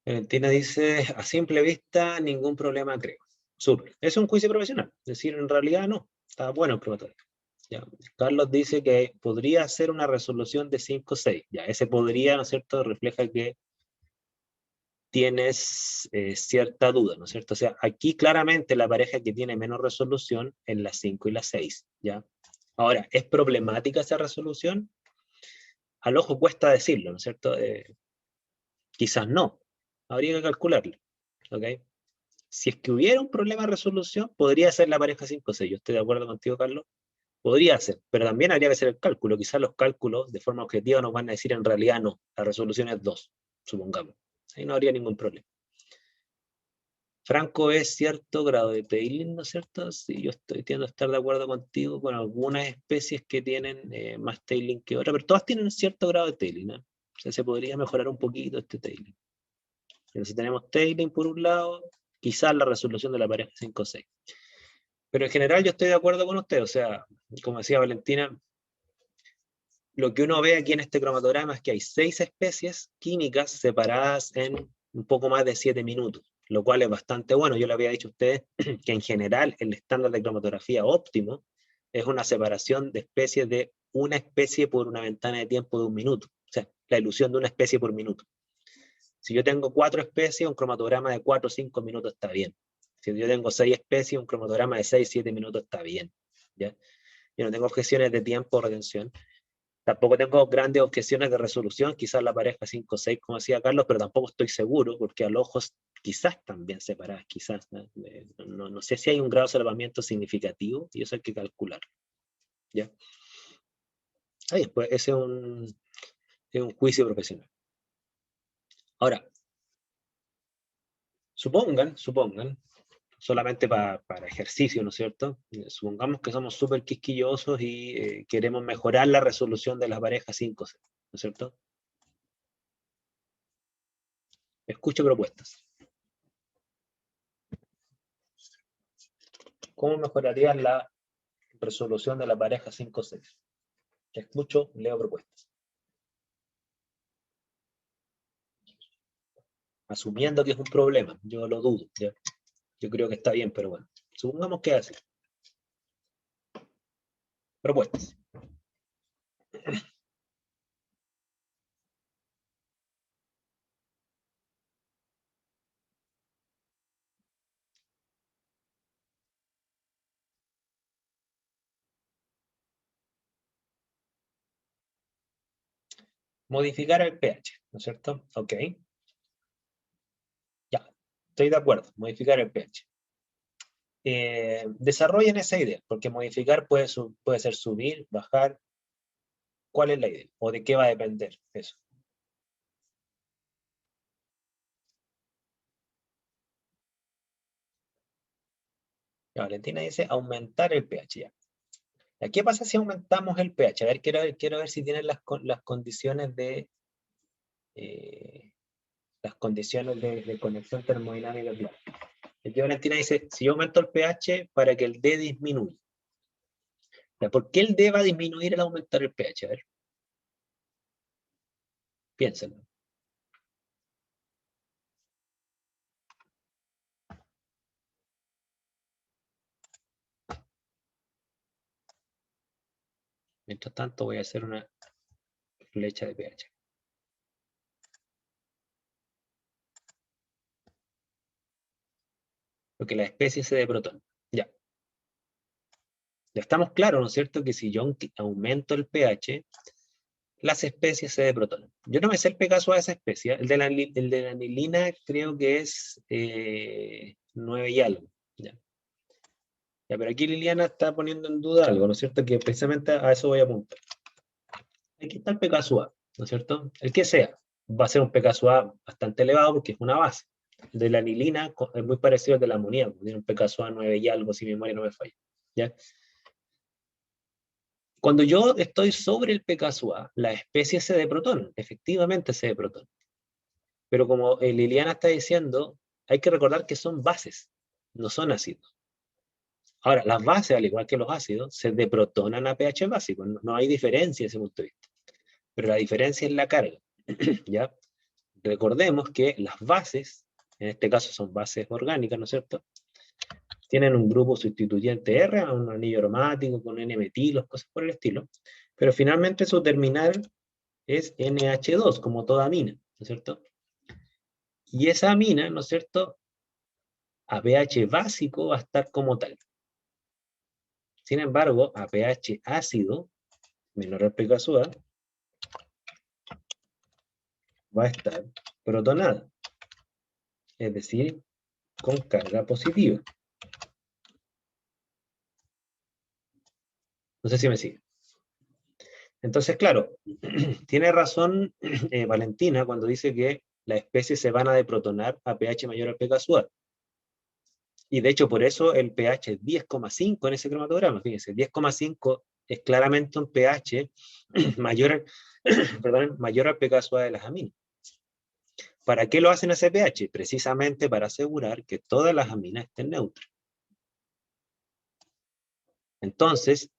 Valentina dice, a simple vista, ningún problema creo. Súper. Es un juicio profesional. Es decir, en realidad no. Está bueno el cromatograma. Ya. Carlos dice que podría ser una resolución de 5,6. Ya, ese podría, ¿no es cierto?, refleja que tienes cierta duda, ¿no es cierto? O sea, aquí claramente la pareja que tiene menos resolución es la 5 y la 6, ¿ya? Ahora, ¿es problemática esa resolución? Al ojo cuesta decirlo, ¿no es cierto? Quizás no, habría que calcularlo, ¿ok? Si es que hubiera un problema de resolución, podría ser la pareja 5-6. Yo estoy de acuerdo contigo, Carlos. Podría ser, pero también habría que hacer el cálculo. Quizás los cálculos de forma objetiva nos van a decir en realidad no, la resolución es 2, supongamos. Ahí no habría ningún problema. Franco es cierto grado de tailing, ¿no es cierto? Sí, yo tiendo a estar de acuerdo contigo con algunas especies que tienen más tailing que otras, pero todas tienen cierto grado de tailing, ¿no? O sea, se podría mejorar un poquito este tailing. Pero si tenemos tailing por un lado, quizás la resolución de la pareja 5-6. Pero en general yo estoy de acuerdo con usted, o sea, como decía Valentina, lo que uno ve aquí en este cromatograma es que hay 6 especies químicas separadas en un poco más de 7 minutos, lo cual es bastante bueno. Yo le había dicho a ustedes que en general el estándar de cromatografía óptimo es una separación de especies de una especie por una ventana de tiempo de 1 minuto, o sea, la ilusión de una especie por minuto. Si yo tengo 4 especies, un cromatograma de 4 o 5 minutos está bien. Si yo tengo 6 especies, un cromatograma de 6 o 7 minutos está bien, ¿ya? Yo no tengo objeciones de tiempo o retención. Tampoco tengo grandes objeciones de resolución, quizás la pareja 5-6, como decía Carlos, pero tampoco estoy seguro, porque al ojo quizás también separadas, quizás. No sé si hay un grado de solapamiento significativo, y eso hay que calcular. ¿Ya? Ahí, pues ese es un juicio profesional. Ahora, supongan, solamente para ejercicio, ¿no es cierto? Supongamos que somos súper quisquillosos y queremos mejorar la resolución de la pareja 5-6, ¿no es cierto? Escucho propuestas. ¿Cómo mejorarías la resolución de la pareja 5-6? Escucho, leo propuestas. Asumiendo que es un problema, yo lo dudo, ¿ya? Yo creo que está bien, pero bueno, supongamos que es así. Propuestas. Modificar el pH, ¿no es cierto? Ok. Ya, estoy de acuerdo, modificar el pH. Desarrollen esa idea, porque modificar puede ser subir, bajar. ¿Cuál es la idea? ¿O de qué va a depender eso? Ya, Valentina dice aumentar el pH. Ya. ¿Qué pasa si aumentamos el pH? A ver, quiero ver si tienen las condiciones de conexión termodinámica clara. Aquí Valentina dice, si yo aumento el pH para que el D disminuya. ¿Por qué el D va a disminuir al aumentar el pH? A ver, piénsenlo. Mientras tanto voy a hacer una flecha de pH. Porque la especie se de protón. Ya. Ya estamos claros, ¿no es cierto? Que si yo aumento el pH, las especies se de protón. Yo no me sé el pKa de esa especie. El de la anilina creo que es 9 y algo. Ya. Ya, pero aquí Liliana está poniendo en duda algo, ¿no es cierto? Que precisamente a eso voy a apuntar. Aquí está el pKa, ¿no es cierto? El que sea, va a ser un pKa bastante elevado porque es una base. El de la anilina es muy parecido al de la amoníaco, tiene un pKa 9 y algo, si mi memoria no me falla. ¿Ya? Cuando yo estoy sobre el pKa, la especie se de protón, efectivamente se de protón. Pero como Liliana está diciendo, hay que recordar que son bases, no son ácidos. Ahora, las bases, al igual que los ácidos, se deprotonan a pH básico, no hay diferencia en ese punto de vista. Pero la diferencia es la carga, ¿ya? Recordemos que las bases, en este caso son bases orgánicas, ¿no es cierto? Tienen un grupo sustituyente R, un anillo aromático con N-metilos, cosas por el estilo, pero finalmente su terminal es NH2, como toda amina, ¿no es cierto? Y esa amina, ¿no es cierto?, a pH básico va a estar como tal. Sin embargo, a pH ácido, menor al pKa, va a estar protonada, es decir, con carga positiva. No sé si me sigue. Entonces, claro, tiene razón Valentina cuando dice que las especies se van a deprotonar a pH mayor al pKa. Y de hecho, por eso el pH es 10,5 en ese cromatograma. Fíjense, 10,5 es claramente un pH mayor, perdón, mayor al pKa de las aminas. ¿Para qué lo hacen ese pH? Precisamente para asegurar que todas las aminas estén neutras. Entonces,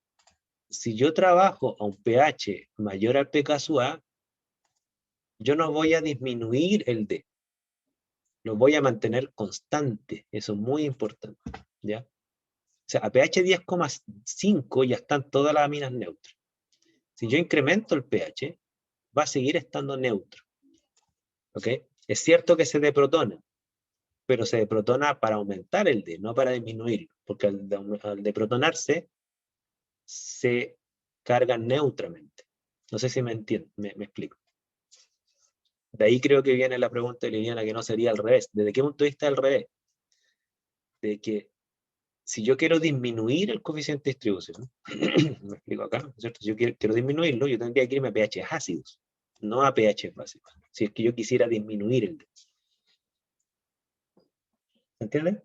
si yo trabajo a un pH mayor al pKa, yo no voy a disminuir el D. Lo voy a mantener constante. Eso es muy importante, ¿ya? O sea, a pH 10,5 ya están todas las aminas neutras. Si yo incremento el pH, va a seguir estando neutro. ¿Ok? Es cierto que se deprotona, pero se deprotona para aumentar el D, no para disminuirlo, porque al deprotonarse se cargan neutramente. No sé si me entienden, me explico. De ahí creo que viene la pregunta de Liliana, que no sería al revés. ¿Desde qué punto de vista al revés? De que si yo quiero disminuir el coeficiente de distribución, me explico acá, ¿no es cierto? Si yo quiero disminuirlo, yo tendría que irme a pH ácidos, no a pH básicos. Si es que yo quisiera disminuir el D. ¿Entienden?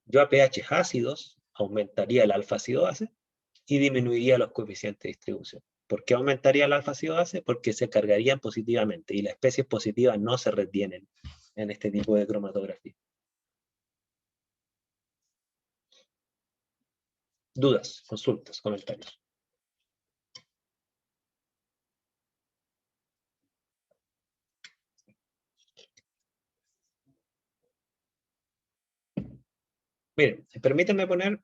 Yo a pH ácidos aumentaría el alfa-ácido base y disminuiría los coeficientes de distribución. ¿Por qué aumentaría el alfa-ácido base? Porque se cargarían positivamente y las especies positivas no se retienen en este tipo de cromatografía. ¿Dudas, consultas, comentarios? Miren, permítanme poner,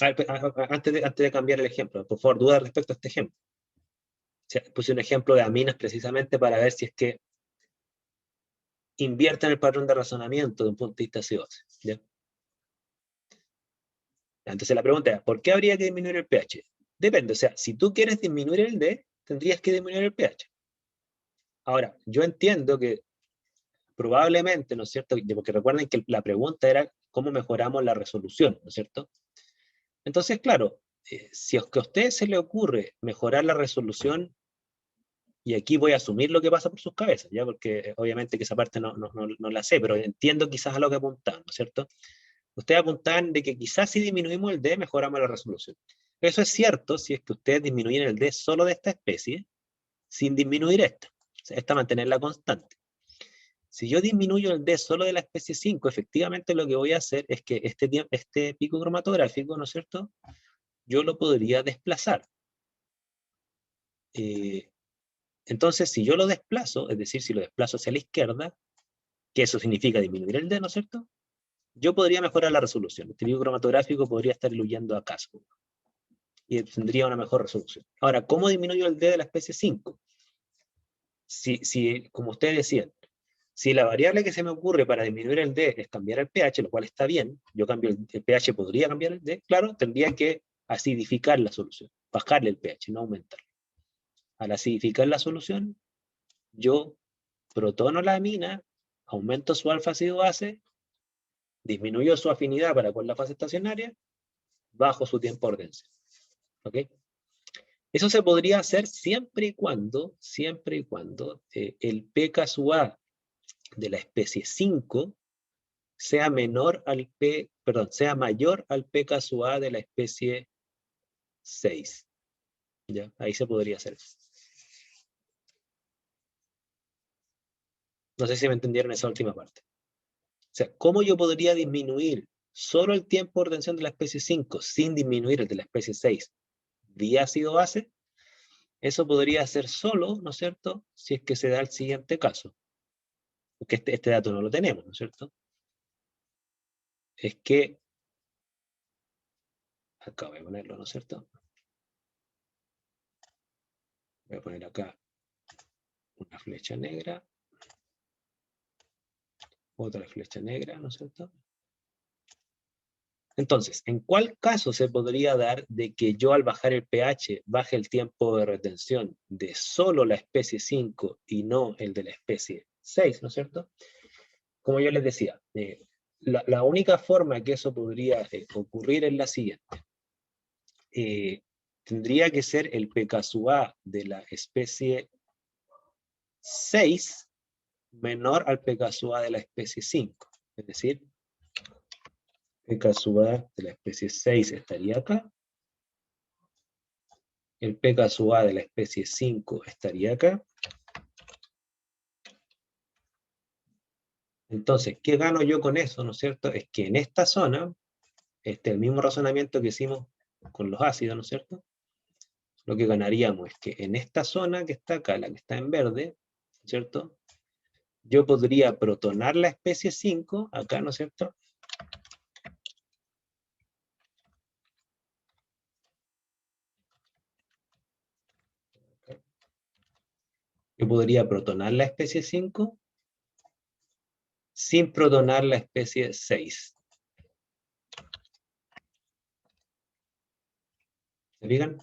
antes de cambiar el ejemplo, por favor, dudas respecto a este ejemplo. O sea, puse un ejemplo de aminas precisamente para ver si es que invierten el patrón de razonamiento de un punto de vista CO2. ¿Ya? Entonces la pregunta es, ¿por qué habría que disminuir el pH? Depende, o sea, si tú quieres disminuir el D, tendrías que disminuir el pH. Ahora, yo entiendo que probablemente, ¿no es cierto? Porque recuerden que la pregunta era cómo mejoramos la resolución, ¿no es cierto? Entonces, claro, si es que a usted se le ocurre mejorar la resolución, y aquí voy a asumir lo que pasa por sus cabezas, ¿ya? Porque obviamente que esa parte no la sé, pero entiendo quizás a lo que apuntan, ¿no es cierto? Ustedes apuntan de que quizás si disminuimos el D, mejoramos la resolución. Eso es cierto si es que ustedes disminuyen el D solo de esta especie, sin disminuir esta. O sea, esta mantenerla constante. Si yo disminuyo el D solo de la especie 5, efectivamente lo que voy a hacer es que este pico cromatográfico, ¿no es cierto? Yo lo podría desplazar. Entonces, si yo lo desplazo, es decir, si lo desplazo hacia la izquierda, que eso significa disminuir el D, ¿no es cierto? Yo podría mejorar la resolución. Este pico cromatográfico podría estar diluyendo a caso y tendría una mejor resolución. Ahora, ¿cómo disminuyo el D de la especie 5? Si, como ustedes decían, si la variable que se me ocurre para disminuir el D es cambiar el pH, lo cual está bien, yo cambio el pH, podría cambiar el D, claro, tendría que acidificar la solución, bajarle el pH, no aumentarlo. Al acidificar la solución, yo protono la amina, aumento su alfa-ácido base, disminuyo su afinidad para con la fase estacionaria, bajo su tiempo de ordenación. ¿Ok? Eso se podría hacer siempre y cuando el pKa de la especie 5 sea mayor al pKa de la especie 6. ¿Ya? Ahí se podría hacer eso. No sé si me entendieron esa última parte. O sea, ¿cómo yo podría disminuir solo el tiempo de ordenación de la especie 5 sin disminuir el de la especie 6 vía ácido base? Eso podría ser solo, ¿no es cierto?, si es que se da el siguiente caso. Porque este dato no lo tenemos, ¿no es cierto? Es que, acá voy a ponerlo, ¿no es cierto? Voy a poner acá una flecha negra, otra flecha negra, ¿no es cierto? Entonces, ¿en cuál caso se podría dar de que yo al bajar el pH baje el tiempo de retención de solo la especie 5 y no el de la especie 6, ¿no es cierto? Como yo les decía, la única forma que eso podría ocurrir es la siguiente. Tendría que ser el pKa de la especie 6 menor al pKa de la especie 5. Es decir, pKa de la especie 6 estaría acá. El pKa de la especie 5 estaría acá. Entonces, ¿qué gano yo con eso? ¿No es cierto? Es que en esta zona, el mismo razonamiento que hicimos con los ácidos, ¿no es cierto? Lo que ganaríamos es que en esta zona que está acá, la que está en verde, ¿cierto? Yo podría protonar la especie 5, acá, ¿no es cierto? Yo podría protonar la especie 5 sin protonar la especie 6. ¿Se fijan?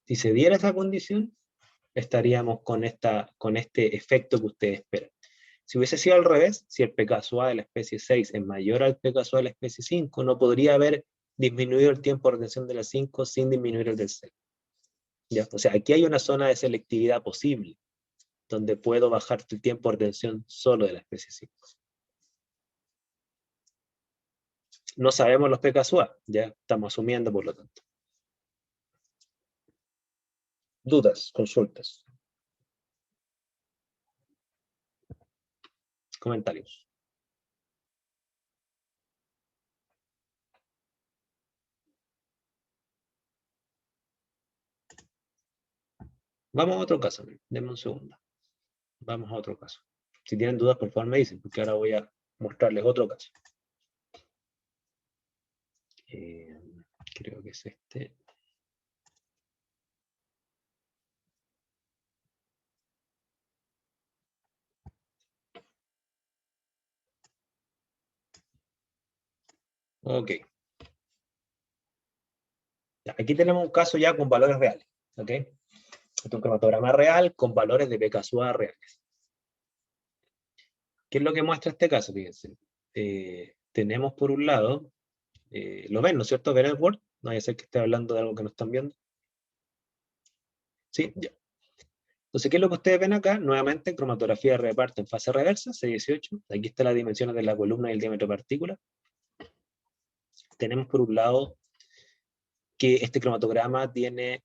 Si se diera esa condición, estaríamos con este efecto que ustedes esperan. Si hubiese sido al revés, si el pKa de la especie 6 es mayor al pKa de la especie 5, no podría haber disminuido el tiempo de retención de la 5 sin disminuir el del 6. ¿Ya? O sea, aquí hay una zona de selectividad posible, donde puedo bajar el tiempo de retención solo de la especie 5. No sabemos los pKa, ya estamos asumiendo por lo tanto. Dudas, consultas, comentarios. Vamos a otro caso, denme un segundo. Vamos a otro caso. Si tienen dudas, por favor me dicen, porque ahora voy a mostrarles otro caso. Creo que es este. Ok. Aquí tenemos un caso ya con valores reales. ¿Ok? Este es un cromatograma real con valores de pKa reales. ¿Qué es lo que muestra este caso? Fíjense. Tenemos por un lado, lo ven, ¿no es cierto? ¿Ven el Word? No vaya a ser que esté hablando de algo que no están viendo. Sí, ya. Entonces, ¿qué es lo que ustedes ven acá? Nuevamente, cromatografía de reparto en fase reversa, C18. Aquí están las dimensiones de la columna y el diámetro de partícula. Tenemos por un lado que este cromatograma tiene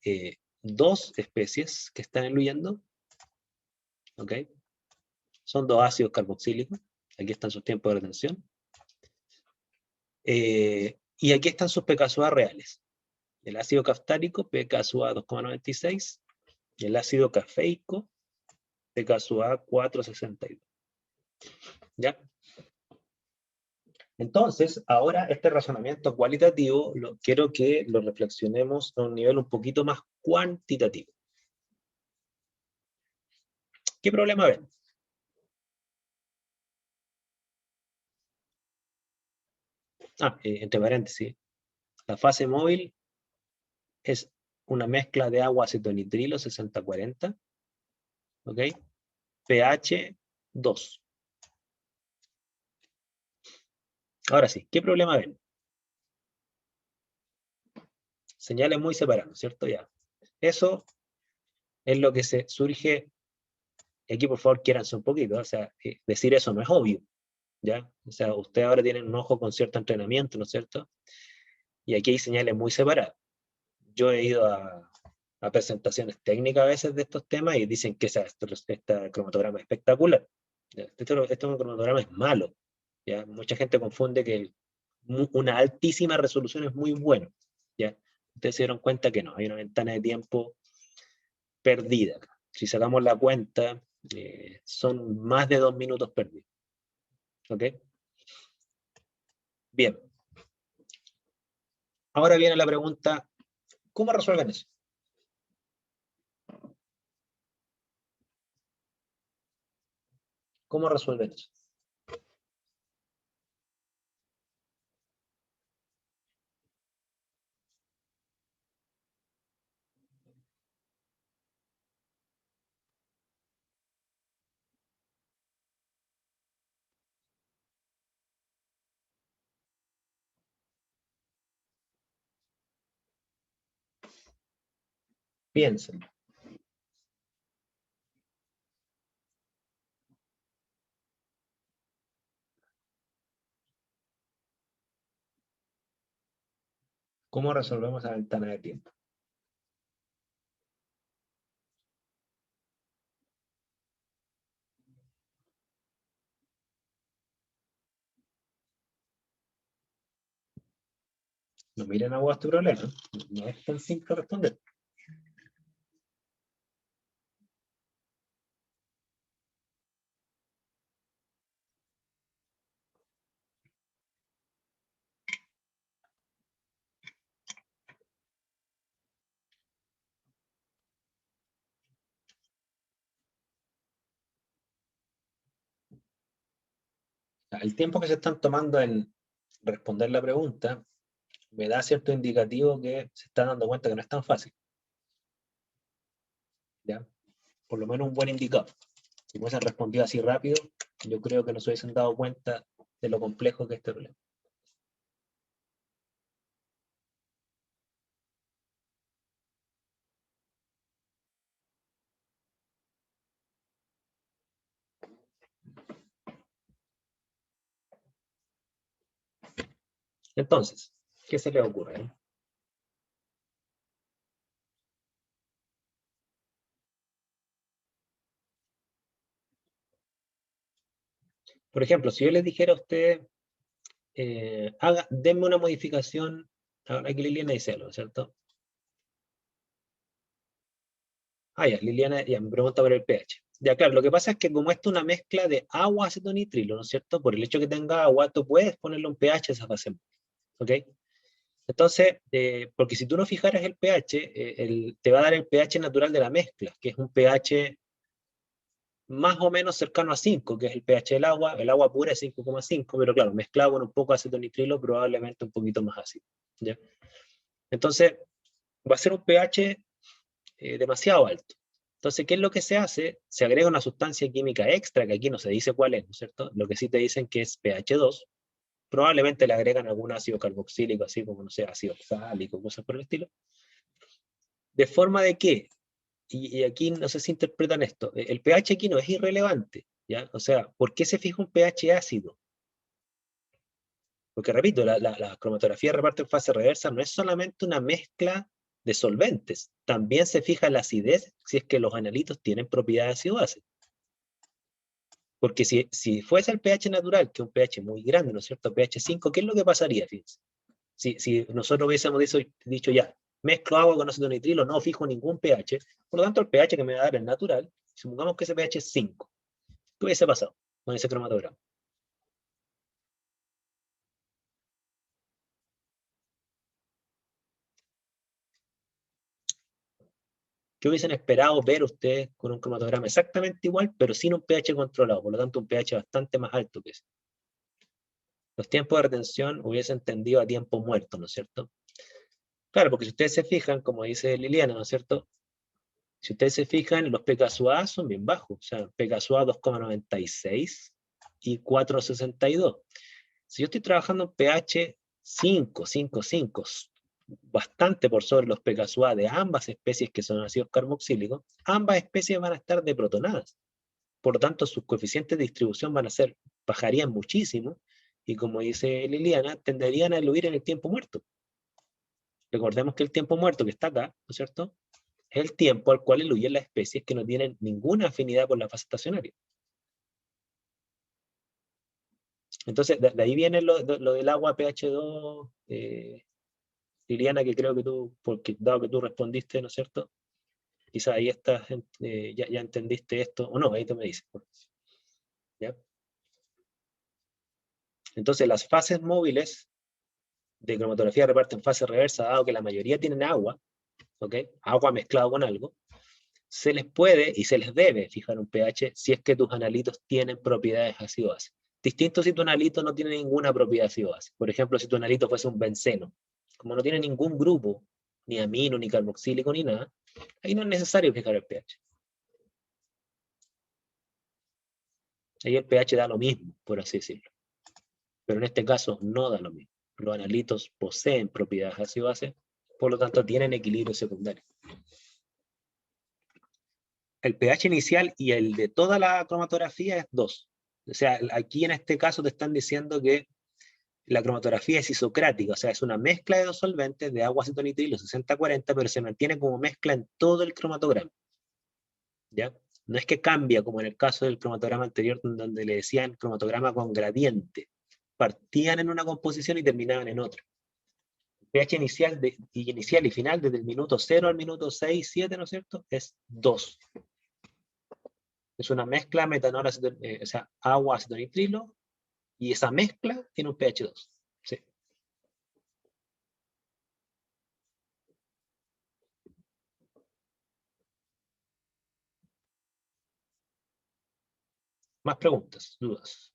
dos especies que están eluyendo. ¿Ok? Son dos ácidos carboxílicos. Aquí están sus tiempos de retención. Y aquí están sus pKa reales. El ácido caftárico, pKa 2,96. Y el ácido cafeico, pKa 4,62. ¿Ya? Entonces, ahora este razonamiento cualitativo quiero que lo reflexionemos a un nivel un poquito más cuantitativo. ¿Qué problema ven? Entre paréntesis, la fase móvil es una mezcla de agua acetonitrilo 60-40, ¿ok? pH 2. Ahora sí, ¿qué problema ven? Señales muy separadas, ¿cierto? Ya. Eso es lo que se surge. Aquí, por favor, quiéranse un poquito. O sea, decir eso no es obvio, ¿ya? O sea, ustedes ahora tienen un ojo con cierto entrenamiento, ¿no es cierto? Y aquí hay señales muy separadas. Yo he ido a presentaciones técnicas a veces de estos temas y dicen que este cromatograma es espectacular. Este cromatograma es malo. ¿Ya? Mucha gente confunde que una altísima resolución es muy bueno. ¿Ya? Ustedes se dieron cuenta que no, hay una ventana de tiempo perdida. Si sacamos la cuenta, son más de 2 minutos perdidos. ¿Ok? Bien. Ahora viene la pregunta, ¿cómo resuelven eso? ¿Cómo resuelven eso? Piensen. ¿Cómo resolvemos la ventana de tiempo? No miren a vos tu problema. No es tan simple responder. El tiempo que se están tomando en responder la pregunta me da cierto indicativo que se están dando cuenta que no es tan fácil. ¿Ya? Por lo menos un buen indicador. Si hubiesen respondido así rápido, yo creo que no se hubiesen dado cuenta de lo complejo que es este problema. Entonces, ¿qué se les ocurre? Por ejemplo, si yo les dijera a ustedes, denme una modificación, aquí Liliana dice algo, ¿cierto? Ya, Liliana ya me pregunta por el pH. Ya, claro, lo que pasa es que como esto es una mezcla de agua, acetonitrilo, ¿no es cierto? Por el hecho que tenga agua, tú puedes ponerle un pH a esa fase, ¿ok? Entonces, porque si tú no fijaras el pH, te va a dar el pH natural de la mezcla, que es un pH más o menos cercano a 5, que es el pH del agua. El agua pura es 5,5, pero claro, mezclado con un poco de acetonitrilo, probablemente un poquito más ácido, ¿ya? Entonces, va a ser un pH demasiado alto. Entonces, ¿qué es lo que se hace? Se agrega una sustancia química extra, que aquí no se dice cuál es, ¿no es cierto? Lo que sí te dicen que es pH 2. Probablemente le agregan algún ácido carboxílico, así como, no sé, ácido oxálico, cosas por el estilo. De forma de que, y aquí no sé si interpretan esto, el pH aquí no es irrelevante, ¿ya? O sea, ¿por qué se fija un pH ácido? Porque repito, la cromatografía de reparto en fase reversa no es solamente una mezcla de solventes, también se fija la acidez si es que los analitos tienen propiedades ácido-base. Porque si fuese el pH natural, que es un pH muy grande, ¿no es cierto? pH 5, ¿qué es lo que pasaría? Fíjense. Si nosotros hubiésemos dicho ya, mezclo agua con ácido nitrilo, no fijo ningún pH, por lo tanto el pH que me va a dar es natural, supongamos que ese pH es 5. ¿Qué hubiese pasado con ese cromatograma? ¿Qué hubiesen esperado ver ustedes con un cromatograma exactamente igual, pero sin un pH controlado? Por lo tanto, un pH bastante más alto que ese. Los tiempos de retención hubiesen tendido a tiempo muerto, ¿no es cierto? Claro, porque si ustedes se fijan, como dice Liliana, ¿no es cierto? Si ustedes se fijan, los PKSUA son bien bajos, o sea, PKSUA 2,96 y 4,62. Si yo estoy trabajando en pH 5, 5, 5, bastante por sobre los PKSUA de ambas especies que son ácidos carboxílicos, ambas especies van a estar deprotonadas. Por lo tanto, sus coeficientes de distribución bajarían muchísimo, y como dice Liliana, tenderían a eludir en el tiempo muerto. Recordemos que el tiempo muerto que está acá, ¿no es cierto?, es el tiempo al cual eluyen las especies que no tienen ninguna afinidad con la fase estacionaria. Entonces, de ahí viene lo del agua pH 2, Liliana, que creo que tú, porque dado que tú respondiste, ¿no es cierto? Quizás ahí estás, ya entendiste esto, o no, ahí tú me dices. ¿Ya? Entonces, las fases móviles de cromatografía reparten en fase reversa, dado que la mayoría tienen agua, ¿ok? Agua mezclado con algo, se les puede y se les debe fijar un pH si es que tus analitos tienen propiedades ácido-base. Distinto si tu analito no tiene ninguna propiedad ácido-base. Por ejemplo, si tu analito fuese un benceno, como no tiene ningún grupo, ni amino, ni carboxílico, ni nada, ahí no es necesario fijar el pH. Ahí el pH da lo mismo, por así decirlo. Pero en este caso no da lo mismo. Los analitos poseen propiedades ácido-base, por lo tanto tienen equilibrio secundario. el pH inicial y el de toda la cromatografía es 2. O sea, aquí en este caso te están diciendo que la cromatografía es isocrática, o sea, es una mezcla de dos solventes, de agua, acetonitrilo, 60-40, pero se mantiene como mezcla en todo el cromatograma. ¿Ya? No es que cambia, como en el caso del cromatograma anterior, donde le decían cromatograma con gradiente. Partían en una composición y terminaban en otra. pH inicial y final, desde el minuto 0 al minuto 6, 7, ¿no es cierto? Es 2. Es una mezcla metanol, o sea, agua, acetonitrilo, y esa mezcla tiene un pH 2. ¿Sí? Más preguntas, dudas.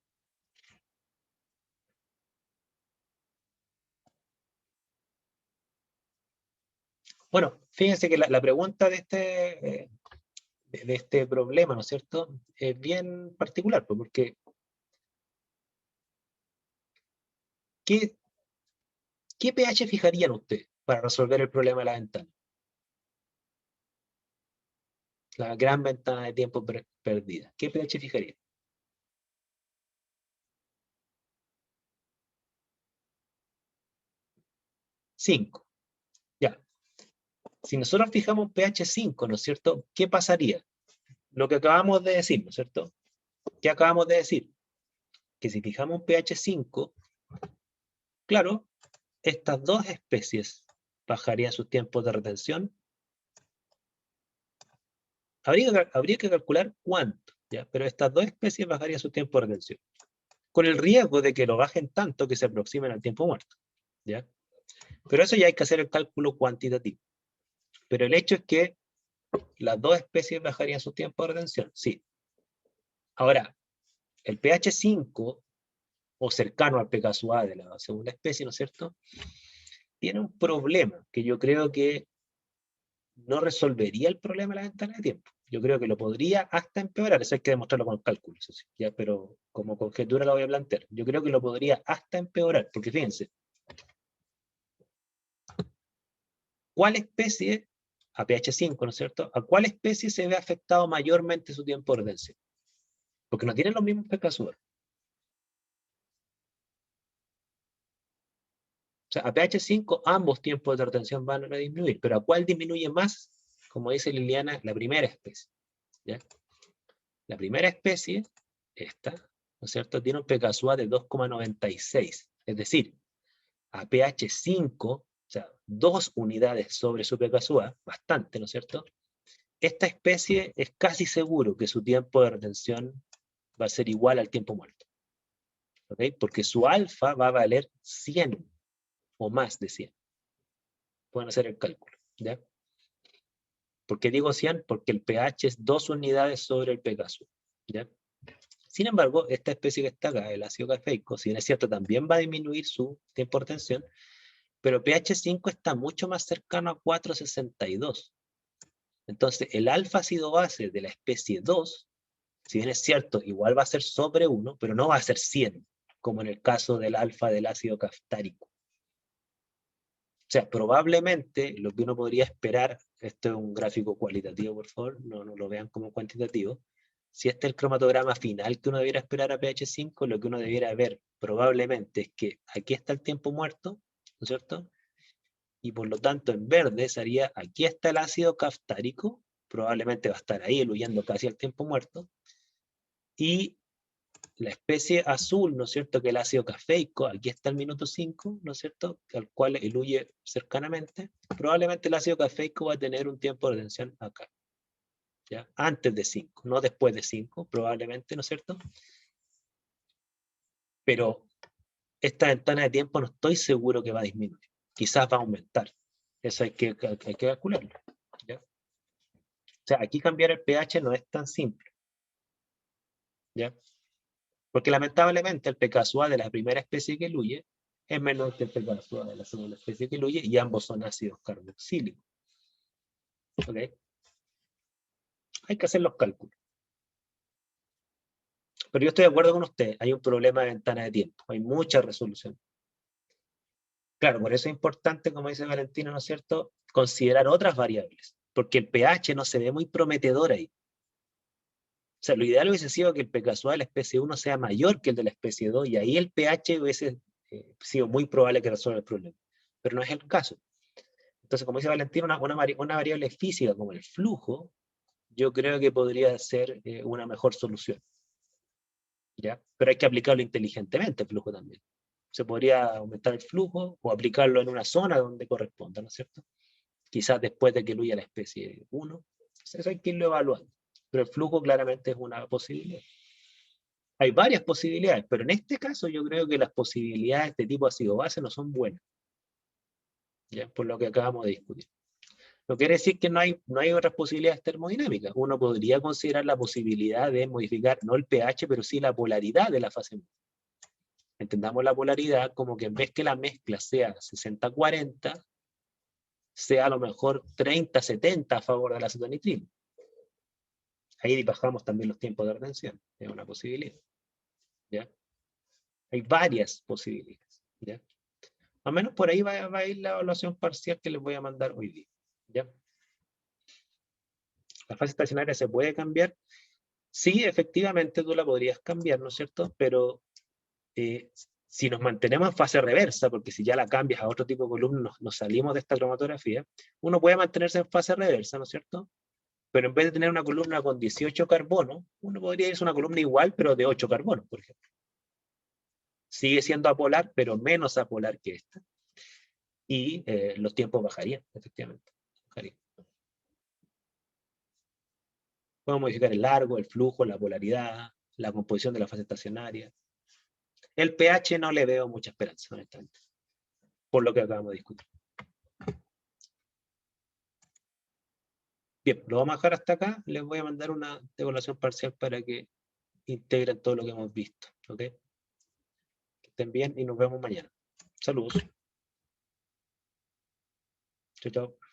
Bueno, fíjense que la pregunta de este problema, ¿no es cierto?, es bien particular, porque ¿qué pH fijarían ustedes para resolver el problema de la ventana? La gran ventana de tiempo perdida. ¿Qué pH fijarían? 5. Ya. Si nosotros fijamos pH 5, ¿no es cierto?, ¿qué pasaría? Lo que acabamos de decir, ¿no es cierto? ¿Qué acabamos de decir? Que si fijamos un pH 5, claro, estas dos especies bajarían sus tiempos de retención. Habría que calcular cuánto, ¿ya? Pero estas dos especies bajarían su tiempo de retención, con el riesgo de que lo bajen tanto que se aproximen al tiempo muerto, ¿ya? Pero eso ya hay que hacer el cálculo cuantitativo. Pero el hecho es que las dos especies bajarían su tiempo de retención, sí. Ahora, el pH 5, o cercano al pKa de la segunda especie, ¿no es cierto?, tiene un problema que yo creo que no resolvería el problema de la ventana de tiempo. Yo creo que lo podría hasta empeorar, eso hay que demostrarlo con cálculos, ¿sí? ¿Ya? Pero como conjetura lo voy a plantear. Yo creo que lo podría hasta empeorar, porque fíjense, ¿cuál especie, a pH 5, ¿no es cierto?, a cuál especie se ve afectado mayormente su tiempo de retención? Porque no tienen los mismos pKa. O sea, a pH 5 ambos tiempos de retención van a disminuir, pero ¿a cuál disminuye más? Como dice Liliana, la primera especie, ¿ya? La primera especie, esta, ¿no es cierto?, tiene un pKa de 2,96, es decir, a pH 5, o sea, 2 unidades sobre su pKa, bastante, ¿no es cierto? Esta especie es casi seguro que su tiempo de retención va a ser igual al tiempo muerto, ¿ok? Porque su alfa va a valer 100 o más de 100. Pueden hacer el cálculo, ¿ya? ¿Por qué digo 100? Porque el pH es 2 unidades sobre el pKa, ¿ya? Sin embargo, esta especie que está acá, el ácido cafeico, si bien es cierto, también va a disminuir su tiempo de retención, pero pH 5 está mucho más cercano a 4,62. Entonces, el alfa ácido base de la especie 2, si bien es cierto, igual va a ser sobre 1, pero no va a ser 100, como en el caso del alfa del ácido caftárico. O sea, probablemente lo que uno podría esperar, esto es un gráfico cualitativo, por favor, no lo vean como cuantitativo. Si este es el cromatograma final que uno debiera esperar a pH 5, lo que uno debiera ver probablemente es que aquí está el tiempo muerto, ¿no es cierto? Y por lo tanto en verde sería, aquí está el ácido caftárico, probablemente va a estar ahí eluyendo casi al tiempo muerto, y la especie azul, ¿no es cierto?, que el ácido cafeico, aquí está el minuto 5, ¿no es cierto?, al cual eluye cercanamente, probablemente el ácido cafeico va a tener un tiempo de retención acá, ¿ya? Antes de 5, no después de 5, probablemente, ¿no es cierto? Pero esta ventana de tiempo no estoy seguro que va a disminuir, quizás va a aumentar, eso hay que calcularlo, ¿ya? O sea, aquí cambiar el pH no es tan simple, ¿ya? Porque lamentablemente el pKa de la primera especie que eluye es menor que el pKa de la segunda especie que eluye, y ambos son ácidos carboxílicos. ¿Ok? Hay que hacer los cálculos. Pero yo estoy de acuerdo con usted, hay un problema de ventana de tiempo, hay mucha resolución. Claro, por eso es importante, como dice Valentino, ¿no es cierto?, considerar otras variables, porque el pH no se ve muy prometedor ahí. sea, lo ideal hubiese sido que el pKa de la especie 1 sea mayor que el de la especie 2, y ahí el pH hubiese sido muy probable que resuelva el problema. Pero no es el caso. Entonces, como dice Valentín, una variable física como el flujo, yo creo que podría ser una mejor solución. ¿Ya? Pero hay que aplicarlo inteligentemente, el flujo también. Se podría aumentar el flujo o aplicarlo en una zona donde corresponda, ¿no es cierto? Quizás después de que huya la especie 1. Eso hay que irlo evaluando. Pero el flujo claramente es una posibilidad. Hay varias posibilidades, pero en este caso yo creo que las posibilidades de tipo ácido-base no son buenas. ¿Ya? Por lo que acabamos de discutir. No quiere decir que no hay otras posibilidades termodinámicas. Uno podría considerar la posibilidad de modificar, no el pH, pero sí la polaridad de la fase. Entendamos la polaridad como que en vez que la mezcla sea 60-40, sea a lo mejor 30-70 a favor de la acetonitrilo. Ahí bajamos también los tiempos de retención. Es una posibilidad. ¿Ya? Hay varias posibilidades. ¿Ya? Al menos por ahí va a ir la evaluación parcial que les voy a mandar hoy día. ¿Ya? La fase estacionaria se puede cambiar. Sí, efectivamente tú la podrías cambiar, ¿no es cierto? Pero si nos mantenemos en fase reversa, porque si ya la cambias a otro tipo de columna, nos salimos de esta cromatografía, uno puede mantenerse en fase reversa, ¿no es cierto? Pero en vez de tener una columna con 18 carbonos, uno podría irse a una columna igual, pero de 8 carbonos, por ejemplo. Sigue siendo apolar, pero menos apolar que esta. Y los tiempos bajarían, efectivamente. Podemos modificar el largo, el flujo, la polaridad, la composición de la fase estacionaria. El pH no le veo mucha esperanza, honestamente, por lo que acabamos de discutir. Bien, lo vamos a dejar hasta acá. Les voy a mandar una evaluación parcial para que integren todo lo que hemos visto. ¿Ok? Que estén bien y nos vemos mañana. Saludos. Chao, chao.